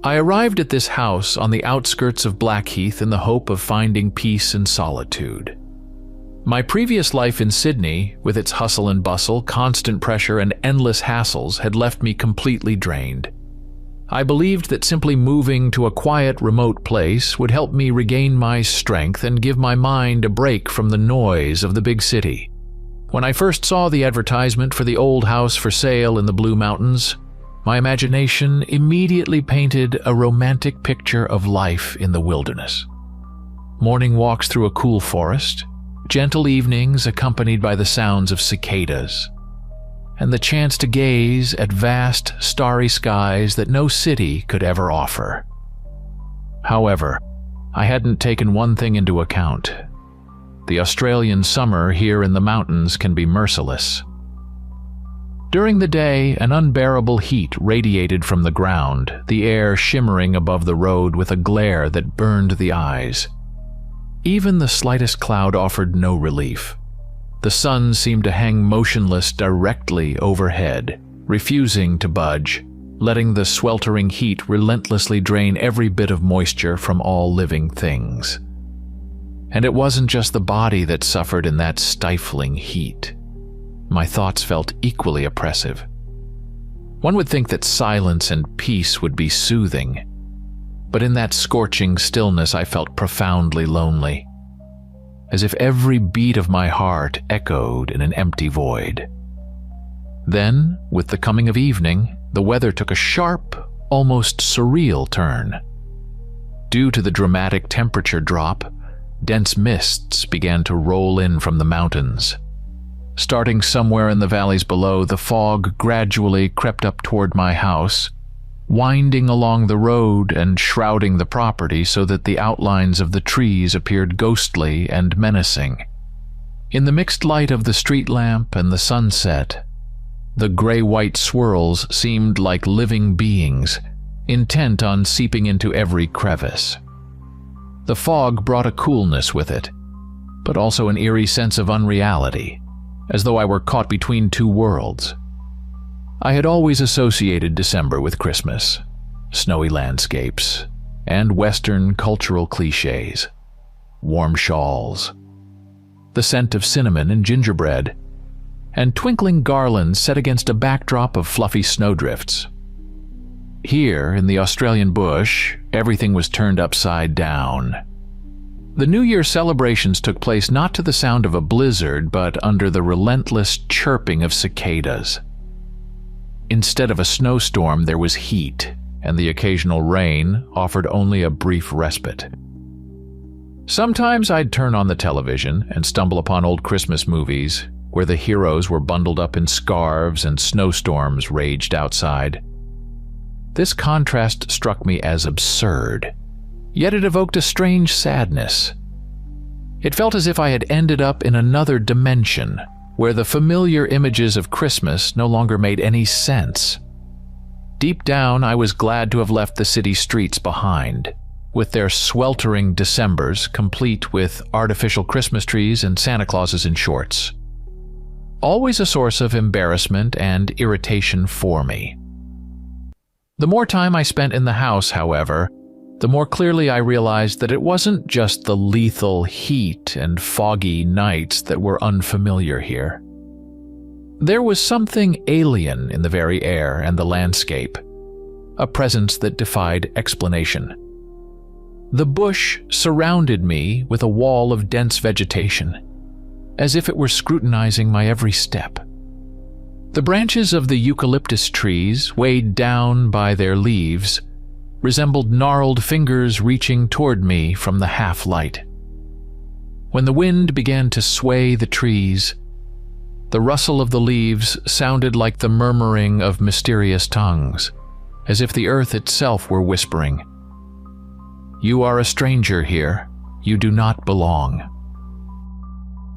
I arrived at this house on the outskirts of Blackheath in the hope of finding peace and solitude. My previous life in Sydney, with its hustle and bustle, constant pressure, and endless hassles, had left me completely drained. I believed that simply moving to a quiet, remote place would help me regain my strength and give my mind a break from the noise of the big city. When I first saw the advertisement for the old house for sale in the Blue Mountains, my imagination immediately painted a romantic picture of life in the wilderness. Morning walks through a cool forest, gentle evenings accompanied by the sounds of cicadas, and the chance to gaze at vast, starry skies that no city could ever offer. However, I hadn't taken one thing into account. The Australian summer here in the mountains can be merciless. During the day, an unbearable heat radiated from the ground, the air shimmering above the road with a glare that burned the eyes. Even the slightest cloud offered no relief. The sun seemed to hang motionless directly overhead, refusing to budge, letting the sweltering heat relentlessly drain every bit of moisture from all living things. And it wasn't just the body that suffered in that stifling heat. My thoughts felt equally oppressive. One would think that silence and peace would be soothing, but in that scorching stillness I felt profoundly lonely, as if every beat of my heart echoed in an empty void. Then, with the coming of evening, the weather took a sharp, almost surreal turn. Due to the dramatic temperature drop, dense mists began to roll in from the mountains. Starting somewhere in the valleys below, the fog gradually crept up toward my house, winding along the road and shrouding the property so that the outlines of the trees appeared ghostly and menacing. In the mixed light of the street lamp and the sunset, the gray-white swirls seemed like living beings, intent on seeping into every crevice. The fog brought a coolness with it, but also an eerie sense of unreality, as though I were caught between two worlds. I had always associated December with Christmas, snowy landscapes, and Western cultural cliches, warm shawls, the scent of cinnamon and gingerbread, and twinkling garlands set against a backdrop of fluffy snowdrifts. Here, in the Australian bush, everything was turned upside down. The New Year celebrations took place not to the sound of a blizzard, but under the relentless chirping of cicadas. Instead of a snowstorm, there was heat, and the occasional rain offered only a brief respite. Sometimes I'd turn on the television and stumble upon old Christmas movies where the heroes were bundled up in scarves and snowstorms raged outside. This contrast struck me as absurd, yet it evoked a strange sadness. It felt as if I had ended up in another dimension, where the familiar images of Christmas no longer made any sense. Deep down, I was glad to have left the city streets behind, with their sweltering Decembers complete with artificial Christmas trees and Santa Clauses in shorts. Always a source of embarrassment and irritation for me. The more time I spent in the house, however, the more clearly I realized that it wasn't just the lethal heat and foggy nights that were unfamiliar here. There was something alien in the very air and the landscape, a presence that defied explanation. The bush surrounded me with a wall of dense vegetation, as if it were scrutinizing my every step. The branches of the eucalyptus trees, weighed down by their leaves, resembled gnarled fingers reaching toward me from the half-light. When the wind began to sway the trees, the rustle of the leaves sounded like the murmuring of mysterious tongues, as if the earth itself were whispering, "You are a stranger here. You do not belong."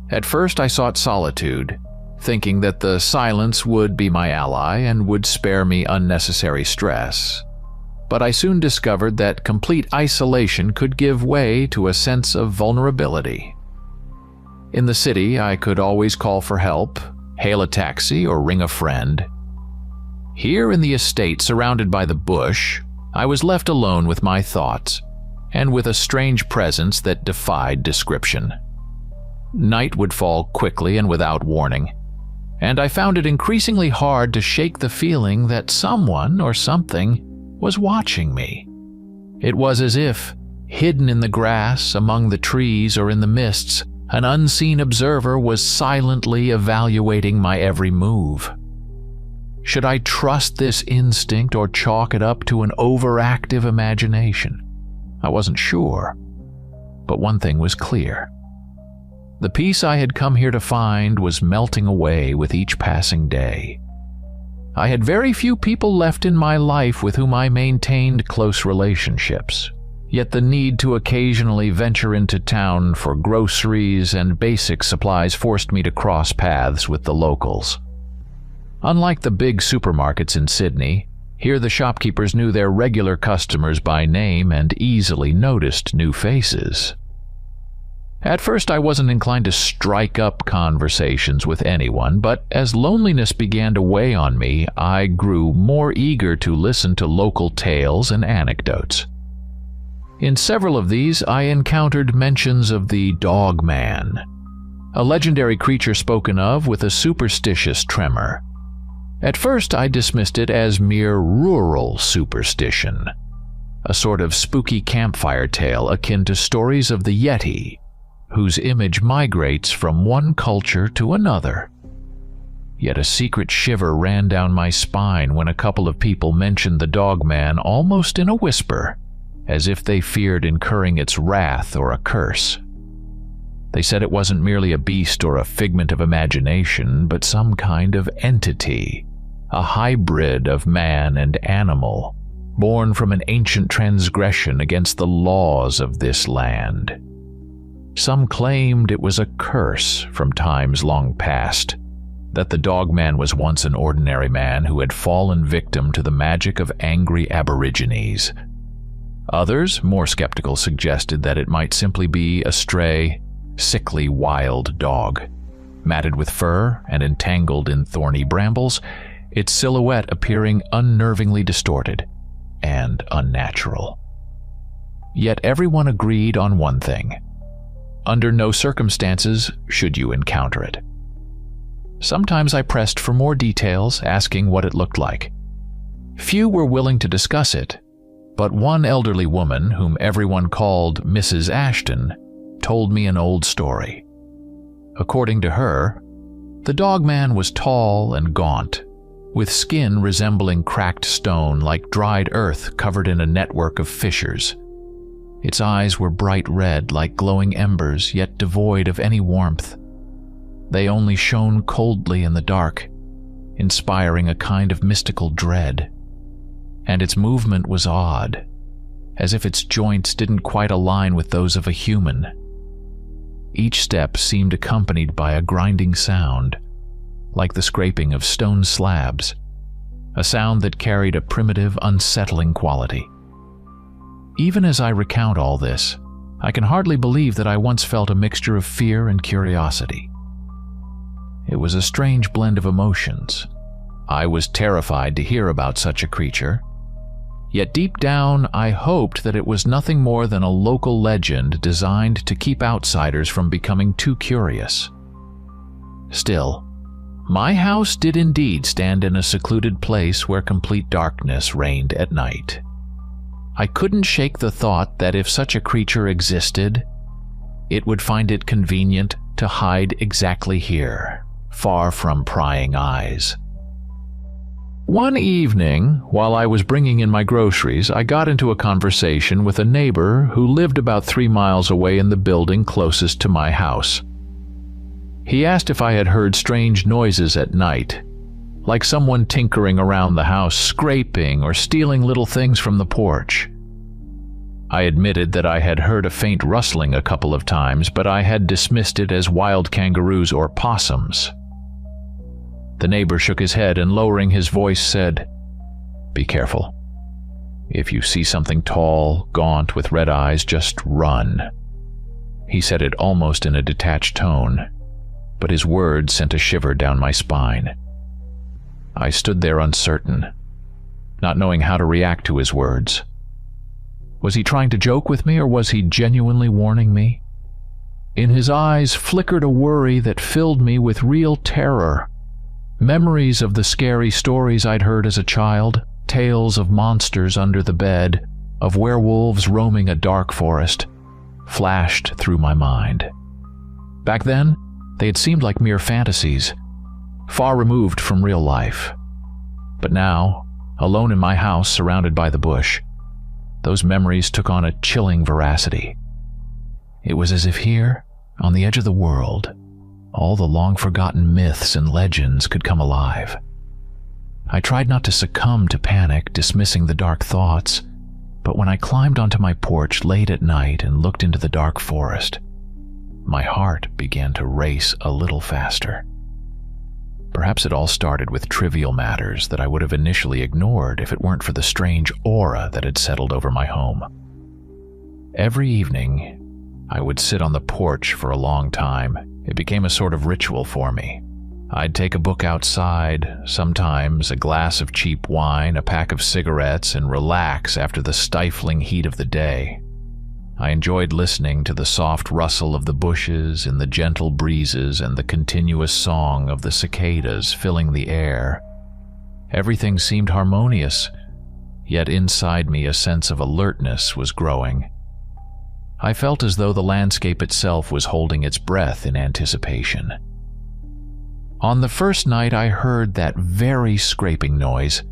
At first I sought solitude, thinking that the silence would be my ally and would spare me unnecessary stress. But I soon discovered that complete isolation could give way to a sense of vulnerability. In the city, I could always call for help, hail a taxi, or ring a friend. Here in the estate, surrounded by the bush, I was left alone with my thoughts, and with a strange presence that defied description. Night would fall quickly and without warning, and I found it increasingly hard to shake the feeling that someone or something was watching me. It was as if, hidden in the grass, among the trees, or in the mists, an unseen observer was silently evaluating my every move. Should I trust this instinct or chalk it up to an overactive imagination? I wasn't sure, but one thing was clear. The peace I had come here to find was melting away with each passing day. I had very few people left in my life with whom I maintained close relationships, yet the need to occasionally venture into town for groceries and basic supplies forced me to cross paths with the locals. Unlike the big supermarkets in Sydney, here the shopkeepers knew their regular customers by name and easily noticed new faces. At first I wasn't inclined to strike up conversations with anyone, but as loneliness began to weigh on me, I grew more eager to listen to local tales and anecdotes. In several of these, I encountered mentions of the DOGMAN, a legendary creature spoken of with a superstitious tremor. At first, I dismissed it as mere rural superstition, a sort of spooky campfire tale akin to stories of the Yeti, whose image migrates from one culture to another. Yet a secret shiver ran down my spine when a couple of people mentioned the DOGMAN almost in a whisper, as if they feared incurring its wrath or a curse. They said it wasn't merely a beast or a figment of imagination, but some kind of entity, a hybrid of man and animal, born from an ancient transgression against the laws of this land. Some claimed it was a curse from times long past, that the DOGMAN was once an ordinary man who had fallen victim to the magic of angry aborigines. Others, more skeptical, suggested that it might simply be a stray, sickly wild dog. Matted with fur and entangled in thorny brambles, its silhouette appearing unnervingly distorted and unnatural. Yet everyone agreed on one thing: under no circumstances should you encounter it. Sometimes I pressed for more details, asking what it looked like. Few were willing to discuss it, but one elderly woman, whom everyone called Mrs. Ashton, told me an old story. According to her, the DOGMAN was tall and gaunt, with skin resembling cracked stone like dried earth covered in a network of fissures. Its eyes were bright red like glowing embers, yet devoid of any warmth. They only shone coldly in the dark, inspiring a kind of mystical dread. And its movement was odd, as if its joints didn't quite align with those of a human. Each step seemed accompanied by a grinding sound, like the scraping of stone slabs, a sound that carried a primitive, unsettling quality. Even as I recount all this, I can hardly believe that I once felt a mixture of fear and curiosity. It was a strange blend of emotions. I was terrified to hear about such a creature, yet deep down I hoped that it was nothing more than a local legend designed to keep outsiders from becoming too curious. Still, my house did indeed stand in a secluded place where complete darkness reigned at night. I couldn't shake the thought that if such a creature existed, it would find it convenient to hide exactly here, far from prying eyes. One evening, while I was bringing in my groceries, I got into a conversation with a neighbor who lived about 3 miles away in the building closest to my house. He asked if I had heard strange noises at night, like someone tinkering around the house, scraping or stealing little things from the porch. I admitted that I had heard a faint rustling a couple of times, but I had dismissed it as wild kangaroos or possums. The neighbor shook his head and, lowering his voice, said, "Be careful. If you see something tall, gaunt, with red eyes, just run." He said it almost in a detached tone, but his words sent a shiver down my spine. I stood there uncertain, not knowing how to react to his words. Was he trying to joke with me, or was he genuinely warning me? In his eyes flickered a worry that filled me with real terror. Memories of the scary stories I'd heard as a child, tales of monsters under the bed, of werewolves roaming a dark forest, flashed through my mind. Back then, they had seemed like mere fantasies, far removed from real life. But now, alone in my house surrounded by the bush, those memories took on a chilling veracity. It was as if here, on the edge of the world, all the long-forgotten myths and legends could come alive. I tried not to succumb to panic, dismissing the dark thoughts, but when I climbed onto my porch late at night and looked into the dark forest, my heart began to race a little faster. Perhaps it all started with trivial matters that I would have initially ignored if it weren't for the strange aura that had settled over my home. Every evening, I would sit on the porch for a long time. It became a sort of ritual for me. I'd take a book outside, sometimes a glass of cheap wine, a pack of cigarettes, and relax after the stifling heat of the day. I enjoyed listening to the soft rustle of the bushes and the gentle breezes and the continuous song of the cicadas filling the air. Everything seemed harmonious, yet inside me a sense of alertness was growing. I felt as though the landscape itself was holding its breath in anticipation. On the first night, I heard that very scraping noise.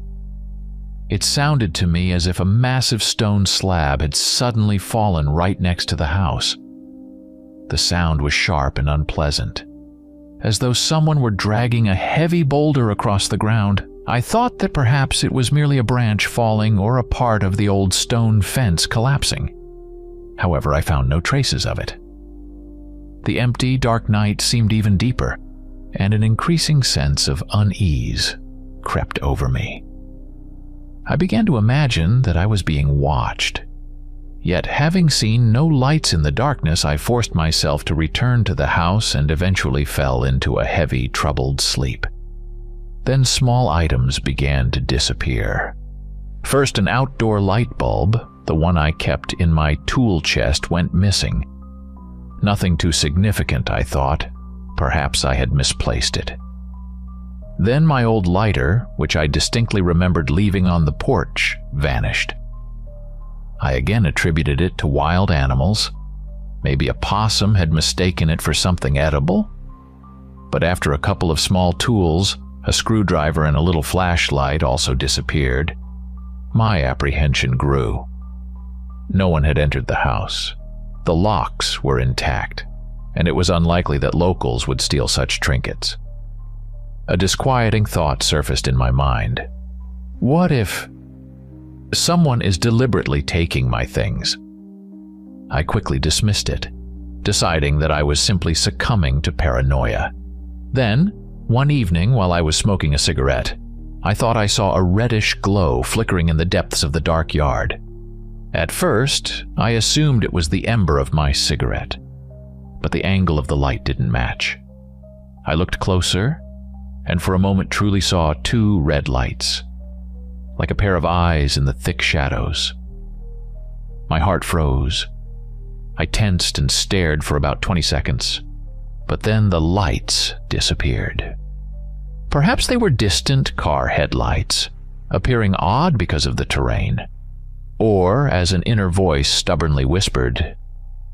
It sounded to me as if a massive stone slab had suddenly fallen right next to the house. The sound was sharp and unpleasant, as though someone were dragging a heavy boulder across the ground. I thought that perhaps it was merely a branch falling or a part of the old stone fence collapsing. However, I found no traces of it. The empty, dark night seemed even deeper, and an increasing sense of unease crept over me. I began to imagine that I was being watched. Yet, having seen no lights in the darkness, I forced myself to return to the house and eventually fell into a heavy, troubled sleep. Then small items began to disappear. First, an outdoor light bulb, the one I kept in my tool chest, went missing. Nothing too significant, I thought. Perhaps I had misplaced it. Then my old lighter, which I distinctly remembered leaving on the porch, vanished. I again attributed it to wild animals. Maybe a possum had mistaken it for something edible? But after a couple of small tools, a screwdriver and a little flashlight also disappeared, my apprehension grew. No one had entered the house. The locks were intact, and it was unlikely that locals would steal such trinkets. A disquieting thought surfaced in my mind. What if someone is deliberately taking my things? I quickly dismissed it, deciding that I was simply succumbing to paranoia. Then, one evening while I was smoking a cigarette, I thought I saw a reddish glow flickering in the depths of the dark yard. At first, I assumed it was the ember of my cigarette, but the angle of the light didn't match. I looked closer, and for a moment truly saw two red lights, like a pair of eyes in the thick shadows. My heart froze. I tensed and stared for about 20 seconds, but then the lights disappeared. Perhaps they were distant car headlights, appearing odd because of the terrain. Or, as an inner voice stubbornly whispered,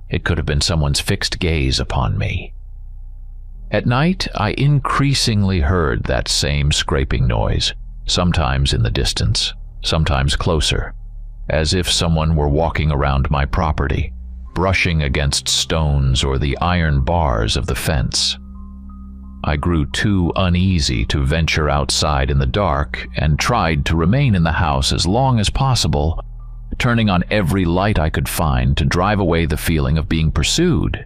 it could have been someone's fixed gaze upon me. At night, I increasingly heard that same scraping noise, sometimes in the distance, sometimes closer, as if someone were walking around my property, brushing against stones or the iron bars of the fence. I grew too uneasy to venture outside in the dark and tried to remain in the house as long as possible, turning on every light I could find to drive away the feeling of being pursued.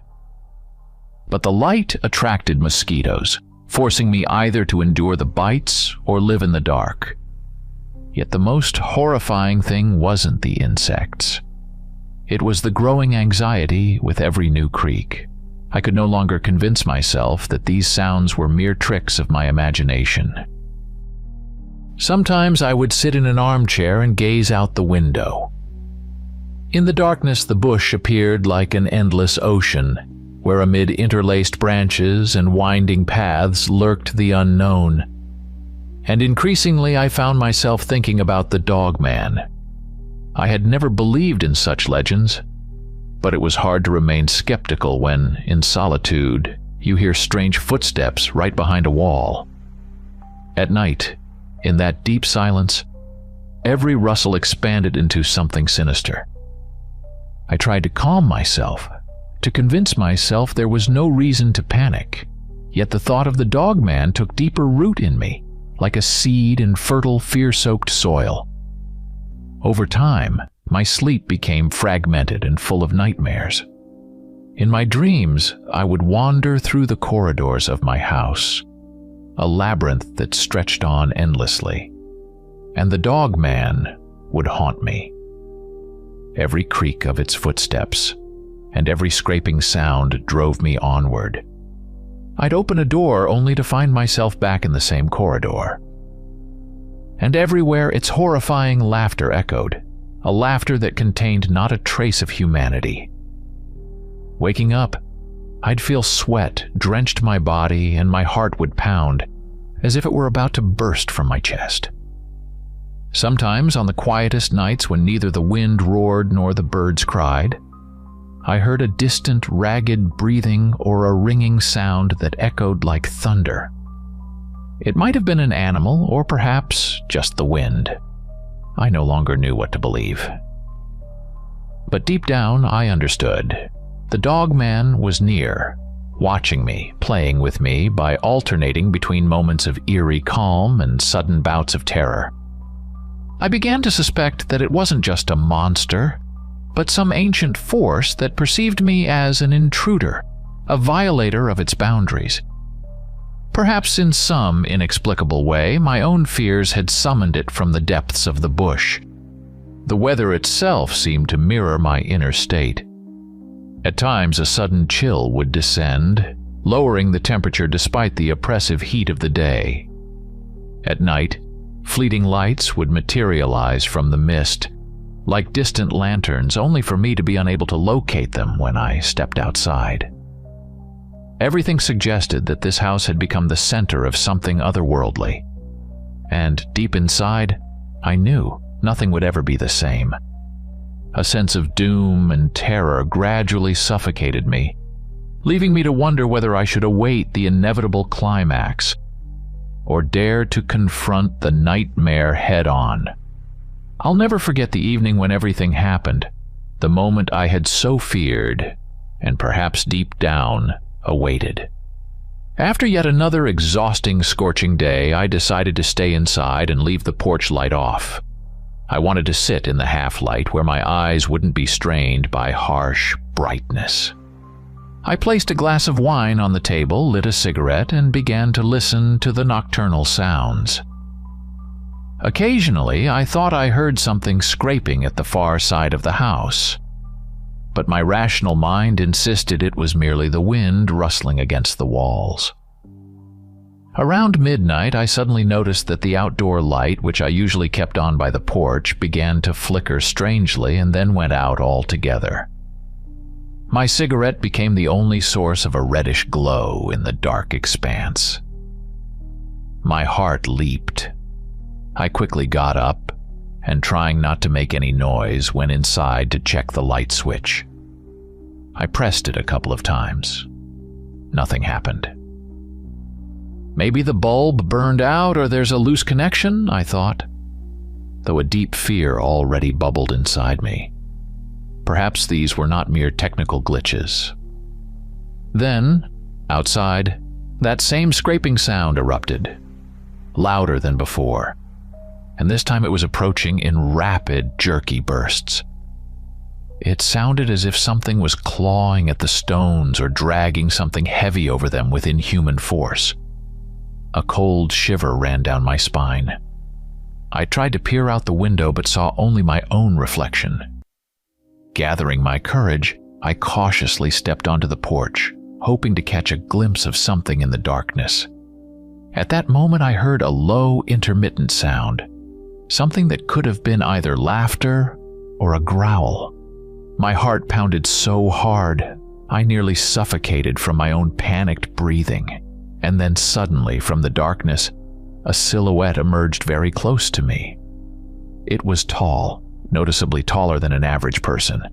But the light attracted mosquitoes, forcing me either to endure the bites or live in the dark. Yet the most horrifying thing wasn't the insects. It was the growing anxiety with every new creak. I could no longer convince myself that these sounds were mere tricks of my imagination. Sometimes I would sit in an armchair and gaze out the window. In the darkness, the bush appeared like an endless ocean, where amid interlaced branches and winding paths lurked the unknown. And increasingly I found myself thinking about the DOGMAN. I had never believed in such legends, but it was hard to remain skeptical when, in solitude, you hear strange footsteps right behind a wall. At night, in that deep silence, every rustle expanded into something sinister. I tried to calm myself, to convince myself there was no reason to panic, yet the thought of the DOGMAN took deeper root in me, like a seed in fertile, fear-soaked soil. Over time, my sleep became fragmented and full of nightmares. In my dreams, I would wander through the corridors of my house, a labyrinth that stretched on endlessly, and the DOGMAN would haunt me. Every creak of its footsteps and every scraping sound drove me onward. I'd open a door only to find myself back in the same corridor. And everywhere its horrifying laughter echoed, a laughter that contained not a trace of humanity. Waking up, I'd feel sweat drenched my body and my heart would pound, as if it were about to burst from my chest. Sometimes, on the quietest nights when neither the wind roared nor the birds cried, I heard a distant, ragged breathing or a ringing sound that echoed like thunder. It might have been an animal, or perhaps just the wind. I no longer knew what to believe. But deep down, I understood. The DOGMAN was near, watching me, playing with me by alternating between moments of eerie calm and sudden bouts of terror. I began to suspect that it wasn't just a monster, but some ancient force that perceived me as an intruder, a violator of its boundaries. Perhaps in some inexplicable way, my own fears had summoned it from the depths of the bush. The weather itself seemed to mirror my inner state. At times, a sudden chill would descend, lowering the temperature despite the oppressive heat of the day. At night, fleeting lights would materialize from the mist, like distant lanterns, only for me to be unable to locate them when I stepped outside. Everything suggested that this house had become the center of something otherworldly. And deep inside, I knew nothing would ever be the same. A sense of doom and terror gradually suffocated me, leaving me to wonder whether I should await the inevitable climax or dare to confront the nightmare head-on. I'll never forget the evening when everything happened, the moment I had so feared, and perhaps deep down, awaited. After yet another exhausting, scorching day, I decided to stay inside and leave the porch light off. I wanted to sit in the half-light where my eyes wouldn't be strained by harsh brightness. I placed a glass of wine on the table, lit a cigarette, and began to listen to the nocturnal sounds. Occasionally, I thought I heard something scraping at the far side of the house, but my rational mind insisted it was merely the wind rustling against the walls. Around midnight, I suddenly noticed that the outdoor light, which I usually kept on by the porch, began to flicker strangely and then went out altogether. My cigarette became the only source of a reddish glow in the dark expanse. My heart leaped. I quickly got up and, trying not to make any noise, went inside to check the light switch. I pressed it a couple of times. Nothing happened. Maybe the bulb burned out or there's a loose connection, I thought, though a deep fear already bubbled inside me. Perhaps these were not mere technical glitches. Then, outside, that same scraping sound erupted, louder than before, and this time it was approaching in rapid, jerky bursts. It sounded as if something was clawing at the stones or dragging something heavy over them with inhuman force. A cold shiver ran down my spine. I tried to peer out the window but saw only my own reflection. Gathering my courage, I cautiously stepped onto the porch, hoping to catch a glimpse of something in the darkness. At that moment, I heard a low, intermittent sound, something that could have been either laughter or a growl. My heart pounded so hard, I nearly suffocated from my own panicked breathing. And then suddenly, from the darkness, a silhouette emerged very close to me. It was tall, noticeably taller than an average person,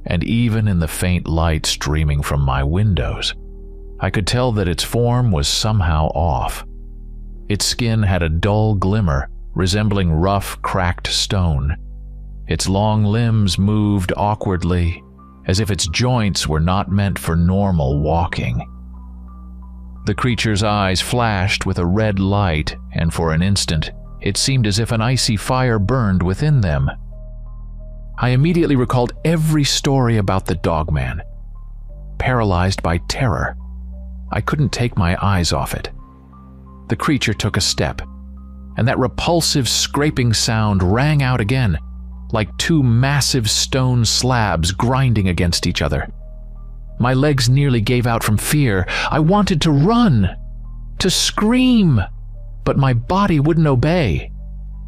and even in the faint light streaming from my windows, I could tell that its form was somehow off. Its skin had a dull glimmer, resembling rough, cracked stone. Its long limbs moved awkwardly, as if its joints were not meant for normal walking. The creature's eyes flashed with a red light, and for an instant, it seemed as if an icy fire burned within them. I immediately recalled every story about the Dogman. Paralyzed by terror, I couldn't take my eyes off it. The creature took a step, and that repulsive scraping sound rang out again, like two massive stone slabs grinding against each other. My legs nearly gave out from fear. I wanted to run, to scream, but my body wouldn't obey.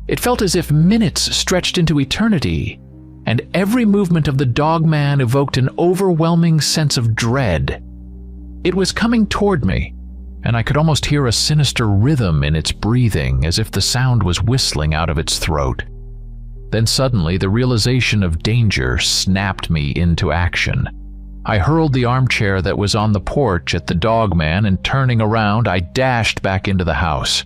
It felt as if minutes stretched into eternity, and every movement of the Dogman evoked an overwhelming sense of dread. It was coming toward me, and I could almost hear a sinister rhythm in its breathing, as if the sound was whistling out of its throat. Then suddenly, the realization of danger snapped me into action. I hurled the armchair that was on the porch at the Dogman, and turning around, I dashed back into the house.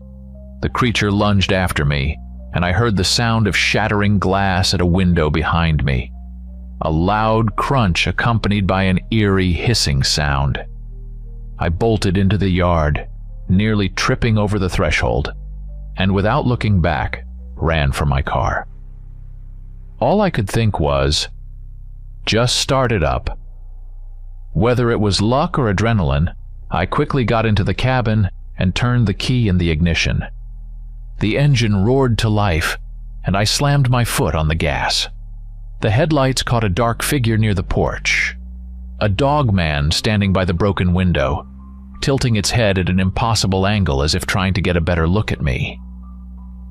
The creature lunged after me, and I heard the sound of shattering glass at a window behind me. A loud crunch accompanied by an eerie hissing sound. I bolted into the yard, nearly tripping over the threshold, and without looking back, ran for my car. All I could think was, just start it up. Whether it was luck or adrenaline, I quickly got into the cabin and turned the key in the ignition. The engine roared to life, and I slammed my foot on the gas. The headlights caught a dark figure near the porch. A Dogman standing by the broken window, tilting its head at an impossible angle as if trying to get a better look at me.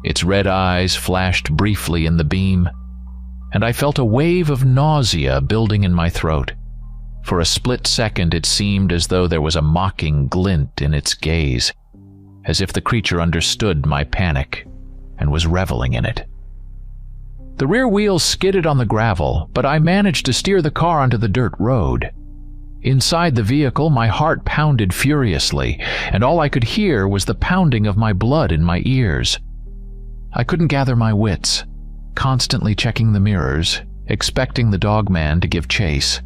Its red eyes flashed briefly in the beam, and I felt a wave of nausea building in my throat. For a split second, it seemed as though there was a mocking glint in its gaze, as if the creature understood my panic and was reveling in it. The rear wheels skidded on the gravel, but I managed to steer the car onto the dirt road. Inside the vehicle, my heart pounded furiously, and all I could hear was the pounding of my blood in my ears. I couldn't gather my wits, constantly checking the mirrors, expecting the Dogman to give chase.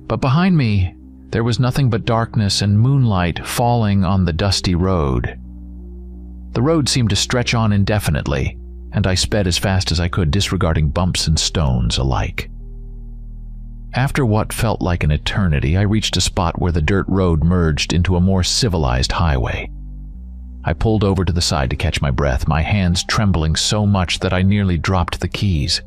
But behind me, there was nothing but darkness and moonlight falling on the dusty road. The road seemed to stretch on indefinitely, and I sped as fast as I could, disregarding bumps and stones alike. After what felt like an eternity, I reached a spot where the dirt road merged into a more civilized highway. I pulled over to the side to catch my breath, my hands trembling so much that I nearly dropped the keys.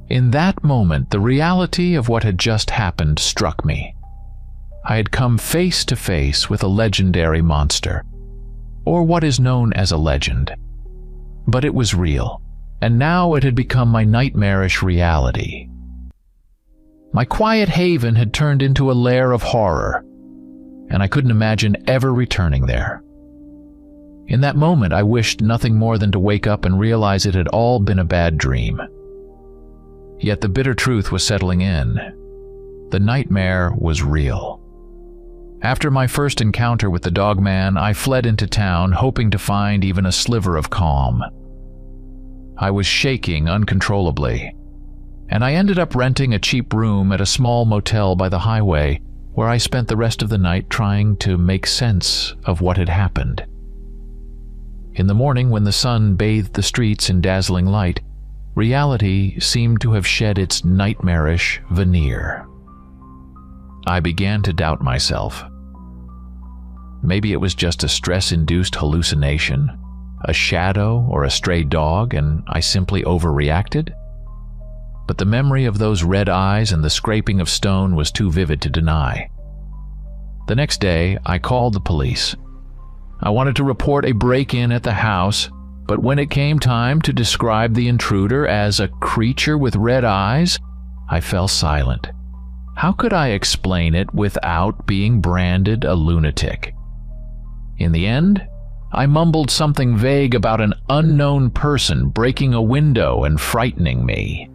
In that moment, the reality of what had just happened struck me. I had come face to face with a legendary monster, or what is known as a legend. But it was real, and now it had become my nightmarish reality. My quiet haven had turned into a lair of horror, and I couldn't imagine ever returning there. In that moment, I wished nothing more than to wake up and realize it had all been a bad dream. Yet the bitter truth was settling in. The nightmare was real. After my first encounter with the Dogman, I fled into town, hoping to find even a sliver of calm. I was shaking uncontrollably, and I ended up renting a cheap room at a small motel by the highway, where I spent the rest of the night trying to make sense of what had happened. In the morning, when the sun bathed the streets in dazzling light, reality seemed to have shed its nightmarish veneer. I began to doubt myself. Maybe it was just a stress-induced hallucination, a shadow or a stray dog, and I simply overreacted? But the memory of those red eyes and the scraping of stone was too vivid to deny. The next day, I called the police. I wanted to report a break-in at the house, but when it came time to describe the intruder as a creature with red eyes, I fell silent. How could I explain it without being branded a lunatic? In the end, I mumbled something vague about an unknown person breaking a window and frightening me.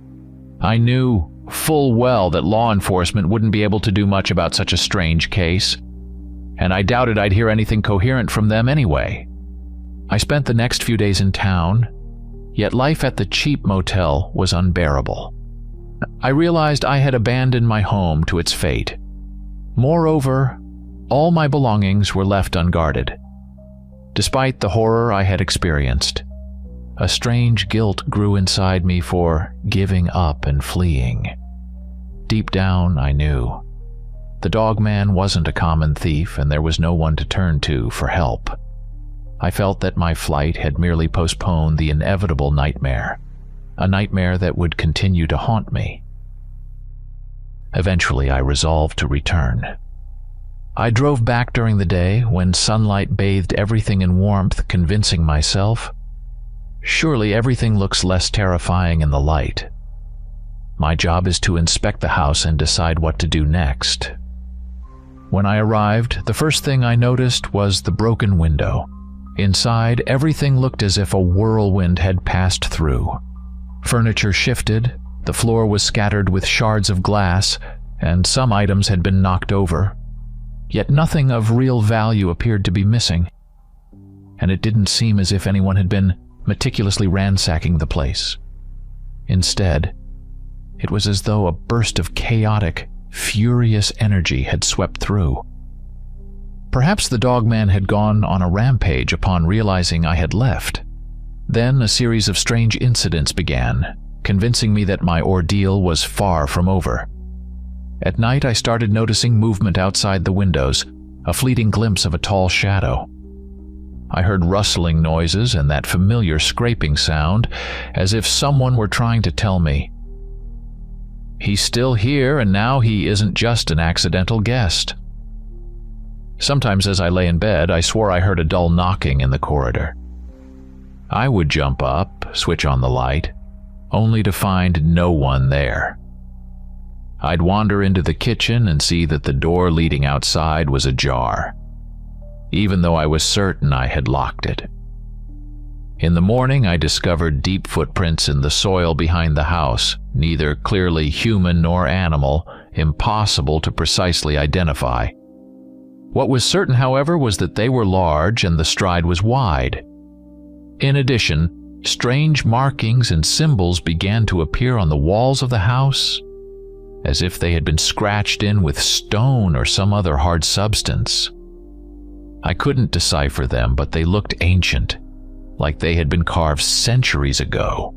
I knew full well that law enforcement wouldn't be able to do much about such a strange case, and I doubted I'd hear anything coherent from them anyway. I spent the next few days in town, yet life at the cheap motel was unbearable. I realized I had abandoned my home to its fate. Moreover, all my belongings were left unguarded. Despite the horror I had experienced, a strange guilt grew inside me for giving up and fleeing. Deep down, I knew. The Dogman wasn't a common thief, and there was no one to turn to for help. I felt that my flight had merely postponed the inevitable nightmare, a nightmare that would continue to haunt me. Eventually, I resolved to return. I drove back during the day when sunlight bathed everything in warmth, convincing myself, surely everything looks less terrifying in the light. My job is to inspect the house and decide what to do next. When I arrived, the first thing I noticed was the broken window. Inside, everything looked as if a whirlwind had passed through. Furniture shifted, the floor was scattered with shards of glass, and some items had been knocked over. Yet nothing of real value appeared to be missing, and it didn't seem as if anyone had been meticulously ransacking the place. Instead, it was as though a burst of chaotic, furious energy had swept through. Perhaps the Dogman had gone on a rampage upon realizing I had left. Then a series of strange incidents began, convincing me that my ordeal was far from over. At night, I started noticing movement outside the windows, a fleeting glimpse of a tall shadow. I heard rustling noises and that familiar scraping sound, as if someone were trying to tell me, "He's still here, and now he isn't just an accidental guest." Sometimes as I lay in bed, I swore I heard a dull knocking in the corridor. I would jump up, switch on the light, only to find no one there. I'd wander into the kitchen and see that the door leading outside was ajar, even though I was certain I had locked it. In the morning, I discovered deep footprints in the soil behind the house, neither clearly human nor animal, impossible to precisely identify. What was certain, however, was that they were large and the stride was wide. In addition, strange markings and symbols began to appear on the walls of the house, as if they had been scratched in with stone or some other hard substance. I couldn't decipher them, but they looked ancient, like they had been carved centuries ago.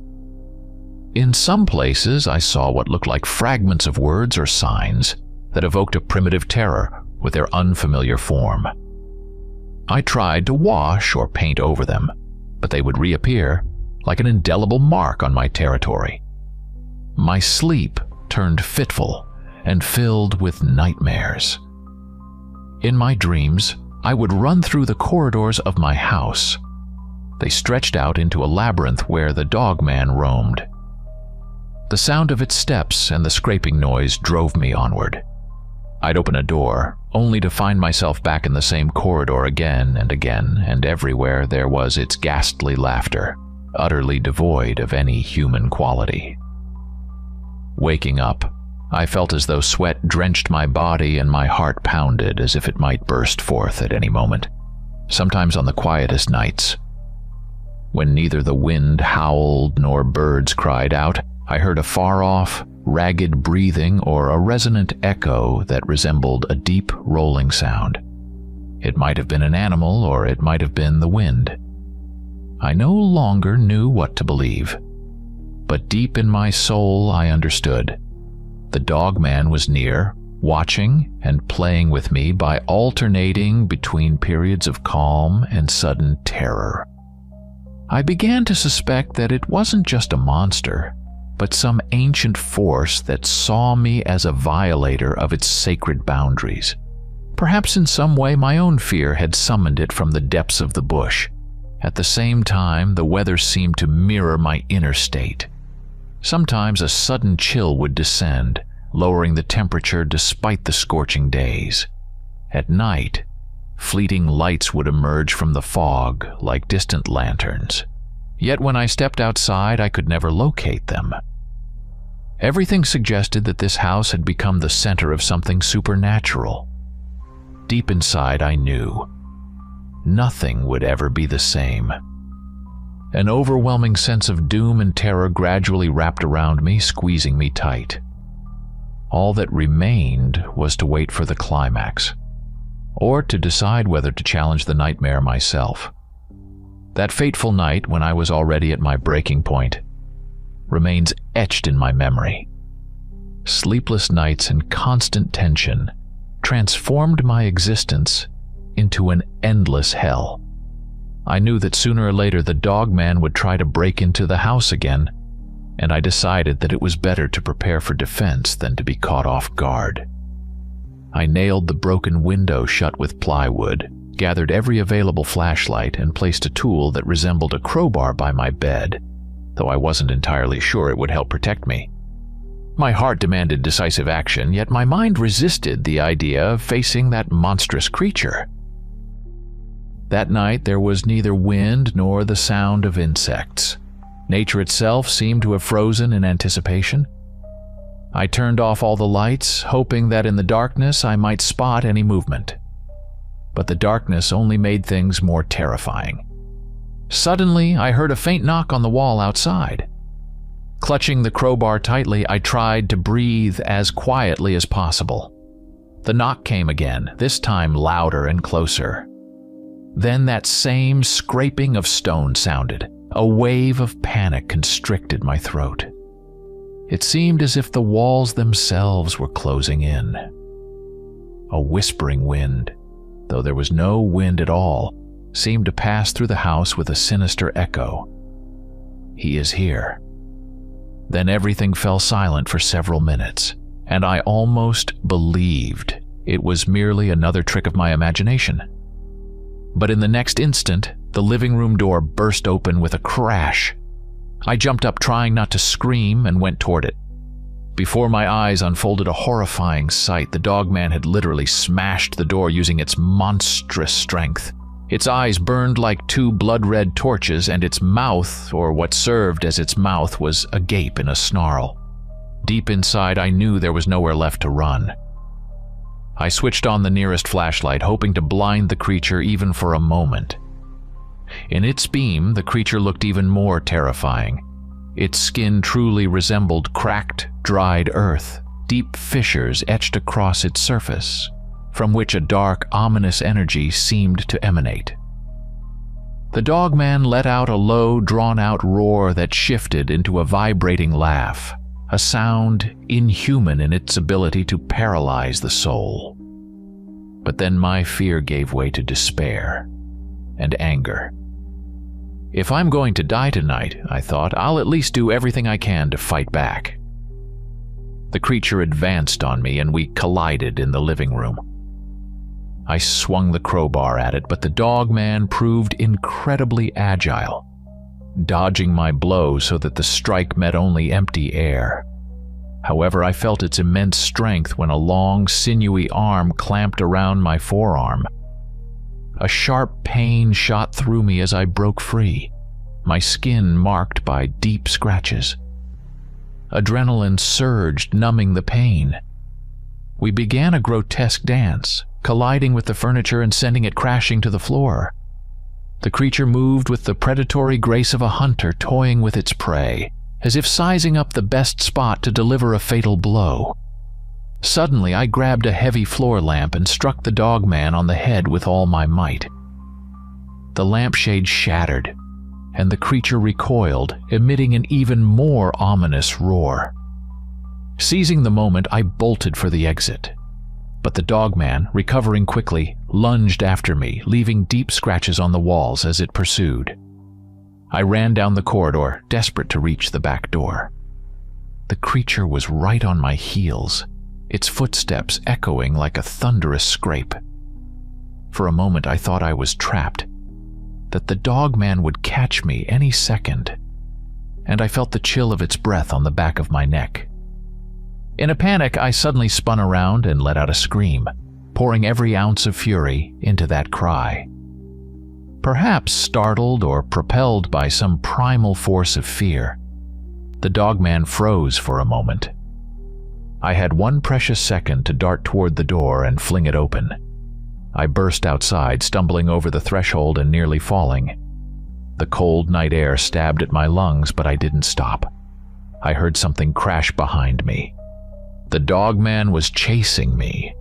In some places, I saw what looked like fragments of words or signs that evoked a primitive terror with their unfamiliar form. I tried to wash or paint over them, but they would reappear like an indelible mark on my territory. My sleep turned fitful and filled with nightmares. In my dreams, I would run through the corridors of my house. They stretched out into a labyrinth where the Dogman roamed. The sound of its steps and the scraping noise drove me onward. I'd open a door, only to find myself back in the same corridor again, and everywhere there was its ghastly laughter, utterly devoid of any human quality. Waking up, I felt as though sweat drenched my body and my heart pounded as if it might burst forth at any moment, sometimes on the quietest nights. When neither the wind howled nor birds cried out, I heard a far-off, ragged breathing or a resonant echo that resembled a deep rolling sound. It might have been an animal, or it might have been the wind. I no longer knew what to believe, but deep in my soul I understood. The Dogman was near, watching and playing with me by alternating between periods of calm and sudden terror. I began to suspect that it wasn't just a monster, but some ancient force that saw me as a violator of its sacred boundaries. Perhaps in some way my own fear had summoned it from the depths of the bush. At the same time, the weather seemed to mirror my inner state. Sometimes a sudden chill would descend, lowering the temperature despite the scorching days. At night, fleeting lights would emerge from the fog like distant lanterns. Yet when I stepped outside, I could never locate them. Everything suggested that this house had become the center of something supernatural. Deep inside, I knew nothing would ever be the same. An overwhelming sense of doom and terror gradually wrapped around me, squeezing me tight. All that remained was to wait for the climax, or to decide whether to challenge the nightmare myself. That fateful night, when I was already at my breaking point, remains etched in my memory. Sleepless nights and constant tension transformed my existence into an endless hell. I knew that sooner or later the dogman would try to break into the house again, and I decided that it was better to prepare for defense than to be caught off guard. I nailed the broken window shut with plywood, gathered every available flashlight, and placed a tool that resembled a crowbar by my bed, though I wasn't entirely sure it would help protect me. My heart demanded decisive action, yet my mind resisted the idea of facing that monstrous creature. That night there was neither wind nor the sound of insects. Nature itself seemed to have frozen in anticipation. I turned off all the lights, hoping that in the darkness I might spot any movement. But the darkness only made things more terrifying. Suddenly, I heard a faint knock on the wall outside. Clutching the crowbar tightly, I tried to breathe as quietly as possible. The knock came again, this time louder and closer. Then that same scraping of stone sounded. A wave of panic constricted my throat. It seemed as if the walls themselves were closing in. A whispering wind, though there was no wind at all, seemed to pass through the house with a sinister echo. He is here. Then everything fell silent for several minutes, and I almost believed it was merely another trick of my imagination. But in the next instant, the living room door burst open with a crash. I jumped up, trying not to scream, and went toward it. Before my eyes unfolded a horrifying sight. The dogman had literally smashed the door using its monstrous strength. Its eyes burned like two blood-red torches, and its mouth, or what served as its mouth, was agape in a snarl. Deep inside, I knew there was nowhere left to run. I switched on the nearest flashlight, hoping to blind the creature even for a moment. In its beam, the creature looked even more terrifying. Its skin truly resembled cracked, dried earth, deep fissures etched across its surface, from which a dark, ominous energy seemed to emanate. The dogman let out a low, drawn-out roar that shifted into a vibrating laugh, a sound inhuman in its ability to paralyze the soul. But then my fear gave way to despair and anger. If I'm going to die tonight, I thought, I'll at least do everything I can to fight back. The creature advanced on me, and we collided in the living room. I swung the crowbar at it, but the dogman proved incredibly agile, dodging my blow so that the strike met only empty air. However, I felt its immense strength when a long, sinewy arm clamped around my forearm. A sharp pain shot through me as I broke free, my skin marked by deep scratches. Adrenaline surged, numbing the pain. We began a grotesque dance, colliding with the furniture and sending it crashing to the floor. The creature moved with the predatory grace of a hunter toying with its prey, as if sizing up the best spot to deliver a fatal blow. Suddenly, I grabbed a heavy floor lamp and struck the dogman on the head with all my might. The lampshade shattered, and the creature recoiled, emitting an even more ominous roar. Seizing the moment, I bolted for the exit. But the dogman, recovering quickly, lunged after me, leaving deep scratches on the walls as it pursued. I ran down the corridor, desperate to reach the back door. The creature was right on my heels, its footsteps echoing like a thunderous scrape. For a moment I thought I was trapped, that the dogman would catch me any second. and I felt the chill of its breath on the back of my neck. In a panic, I suddenly spun around and let out a scream, pouring every ounce of fury into that cry. Perhaps startled or propelled by some primal force of fear, the dogman froze for a moment. I had one precious second to dart toward the door and fling it open. I burst outside, stumbling over the threshold and nearly falling. The cold night air stabbed at my lungs, but I didn't stop. I heard something crash behind me. The dogman was chasing me.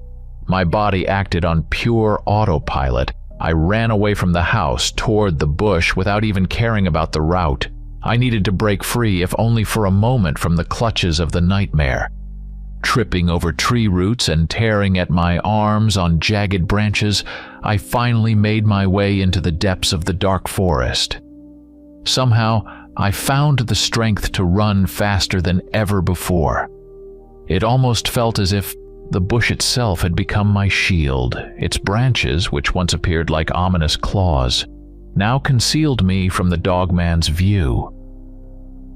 My body acted on pure autopilot. I ran away from the house toward the bush without even caring about the route. I needed to break free, if only for a moment, from the clutches of the nightmare. Tripping over tree roots and tearing at my arms on jagged branches, I finally made my way into the depths of the dark forest. Somehow, I found the strength to run faster than ever before. It almost felt as if the bush itself had become my shield. Its branches, which once appeared like ominous claws, now concealed me from the dogman's view.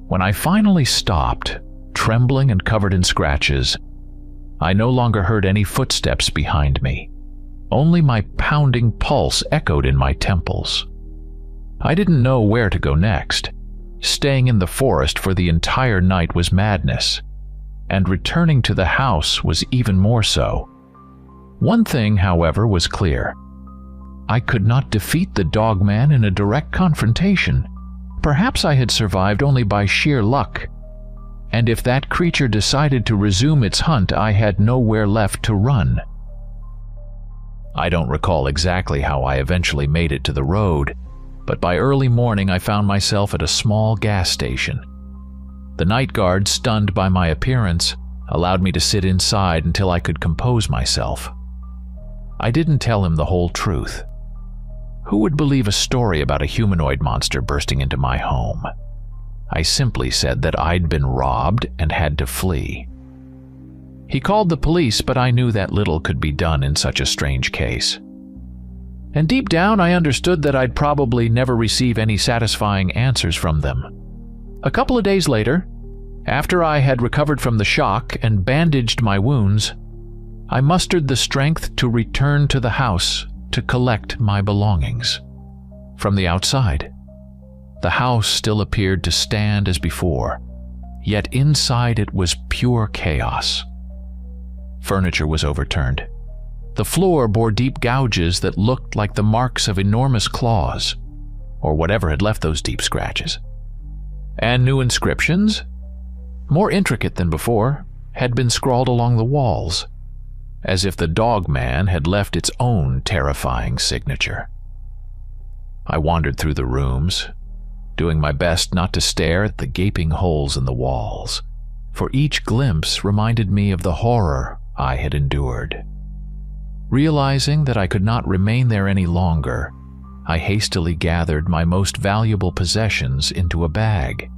When I finally stopped, trembling and covered in scratches, I no longer heard any footsteps behind me. Only my pounding pulse echoed in my temples. I didn't know where to go next. Staying in the forest for the entire night was madness, and returning to the house was even more so. One thing, however, was clear. I could not defeat the dogman in a direct confrontation. Perhaps I had survived only by sheer luck, and if that creature decided to resume its hunt, I had nowhere left to run. I don't recall exactly how I eventually made it to the road, but by early morning I found myself at a small gas station. The night guard, stunned by my appearance, allowed me to sit inside until I could compose myself. I didn't tell him the whole truth. Who would believe a story about a humanoid monster bursting into my home? I simply said that I'd been robbed and had to flee. He called the police, but I knew that little could be done in such a strange case. And deep down, I understood that I'd probably never receive any satisfying answers from them. A couple of days later, after I had recovered from the shock and bandaged my wounds, I mustered the strength to return to the house to collect my belongings. From the outside, the house still appeared to stand as before, yet inside it was pure chaos. Furniture was overturned. The floor bore deep gouges that looked like the marks of enormous claws, or whatever had left those deep scratches. And new inscriptions, more intricate than before, had been scrawled along the walls, as if the dogman had left its own terrifying signature. I wandered through the rooms, doing my best not to stare at the gaping holes in the walls, for each glimpse reminded me of the horror I had endured. Realizing that I could not remain there any longer, I hastily gathered my most valuable possessions into a bag.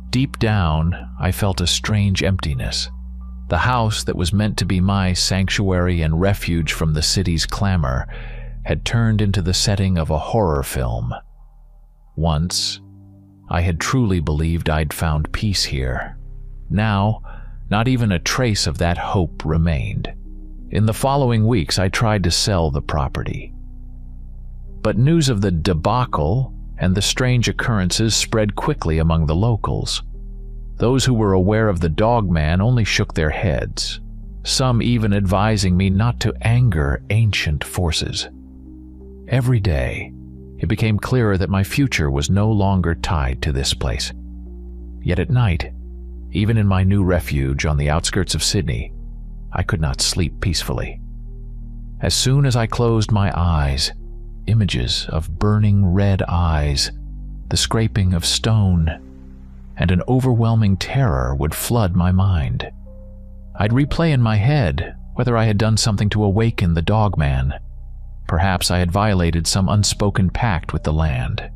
Deep down, I felt a strange emptiness. The house that was meant to be my sanctuary and refuge from the city's clamor had turned into the setting of a horror film. Once, I had truly believed I'd found peace here. Now, not even a trace of that hope remained. In the following weeks, I tried to sell the property. But news of the debacle and the strange occurrences spread quickly among the locals. Those who were aware of the dogman only shook their heads, some even advising me not to anger ancient forces. Every day, it became clearer that my future was no longer tied to this place. Yet at night, even in my new refuge on the outskirts of Sydney, I could not sleep peacefully. As soon as I closed my eyes, images of burning red eyes, the scraping of stone, and an overwhelming terror would flood my mind. I'd replay in my head whether I had done something to awaken the dogman. Perhaps I had violated some unspoken pact with the land,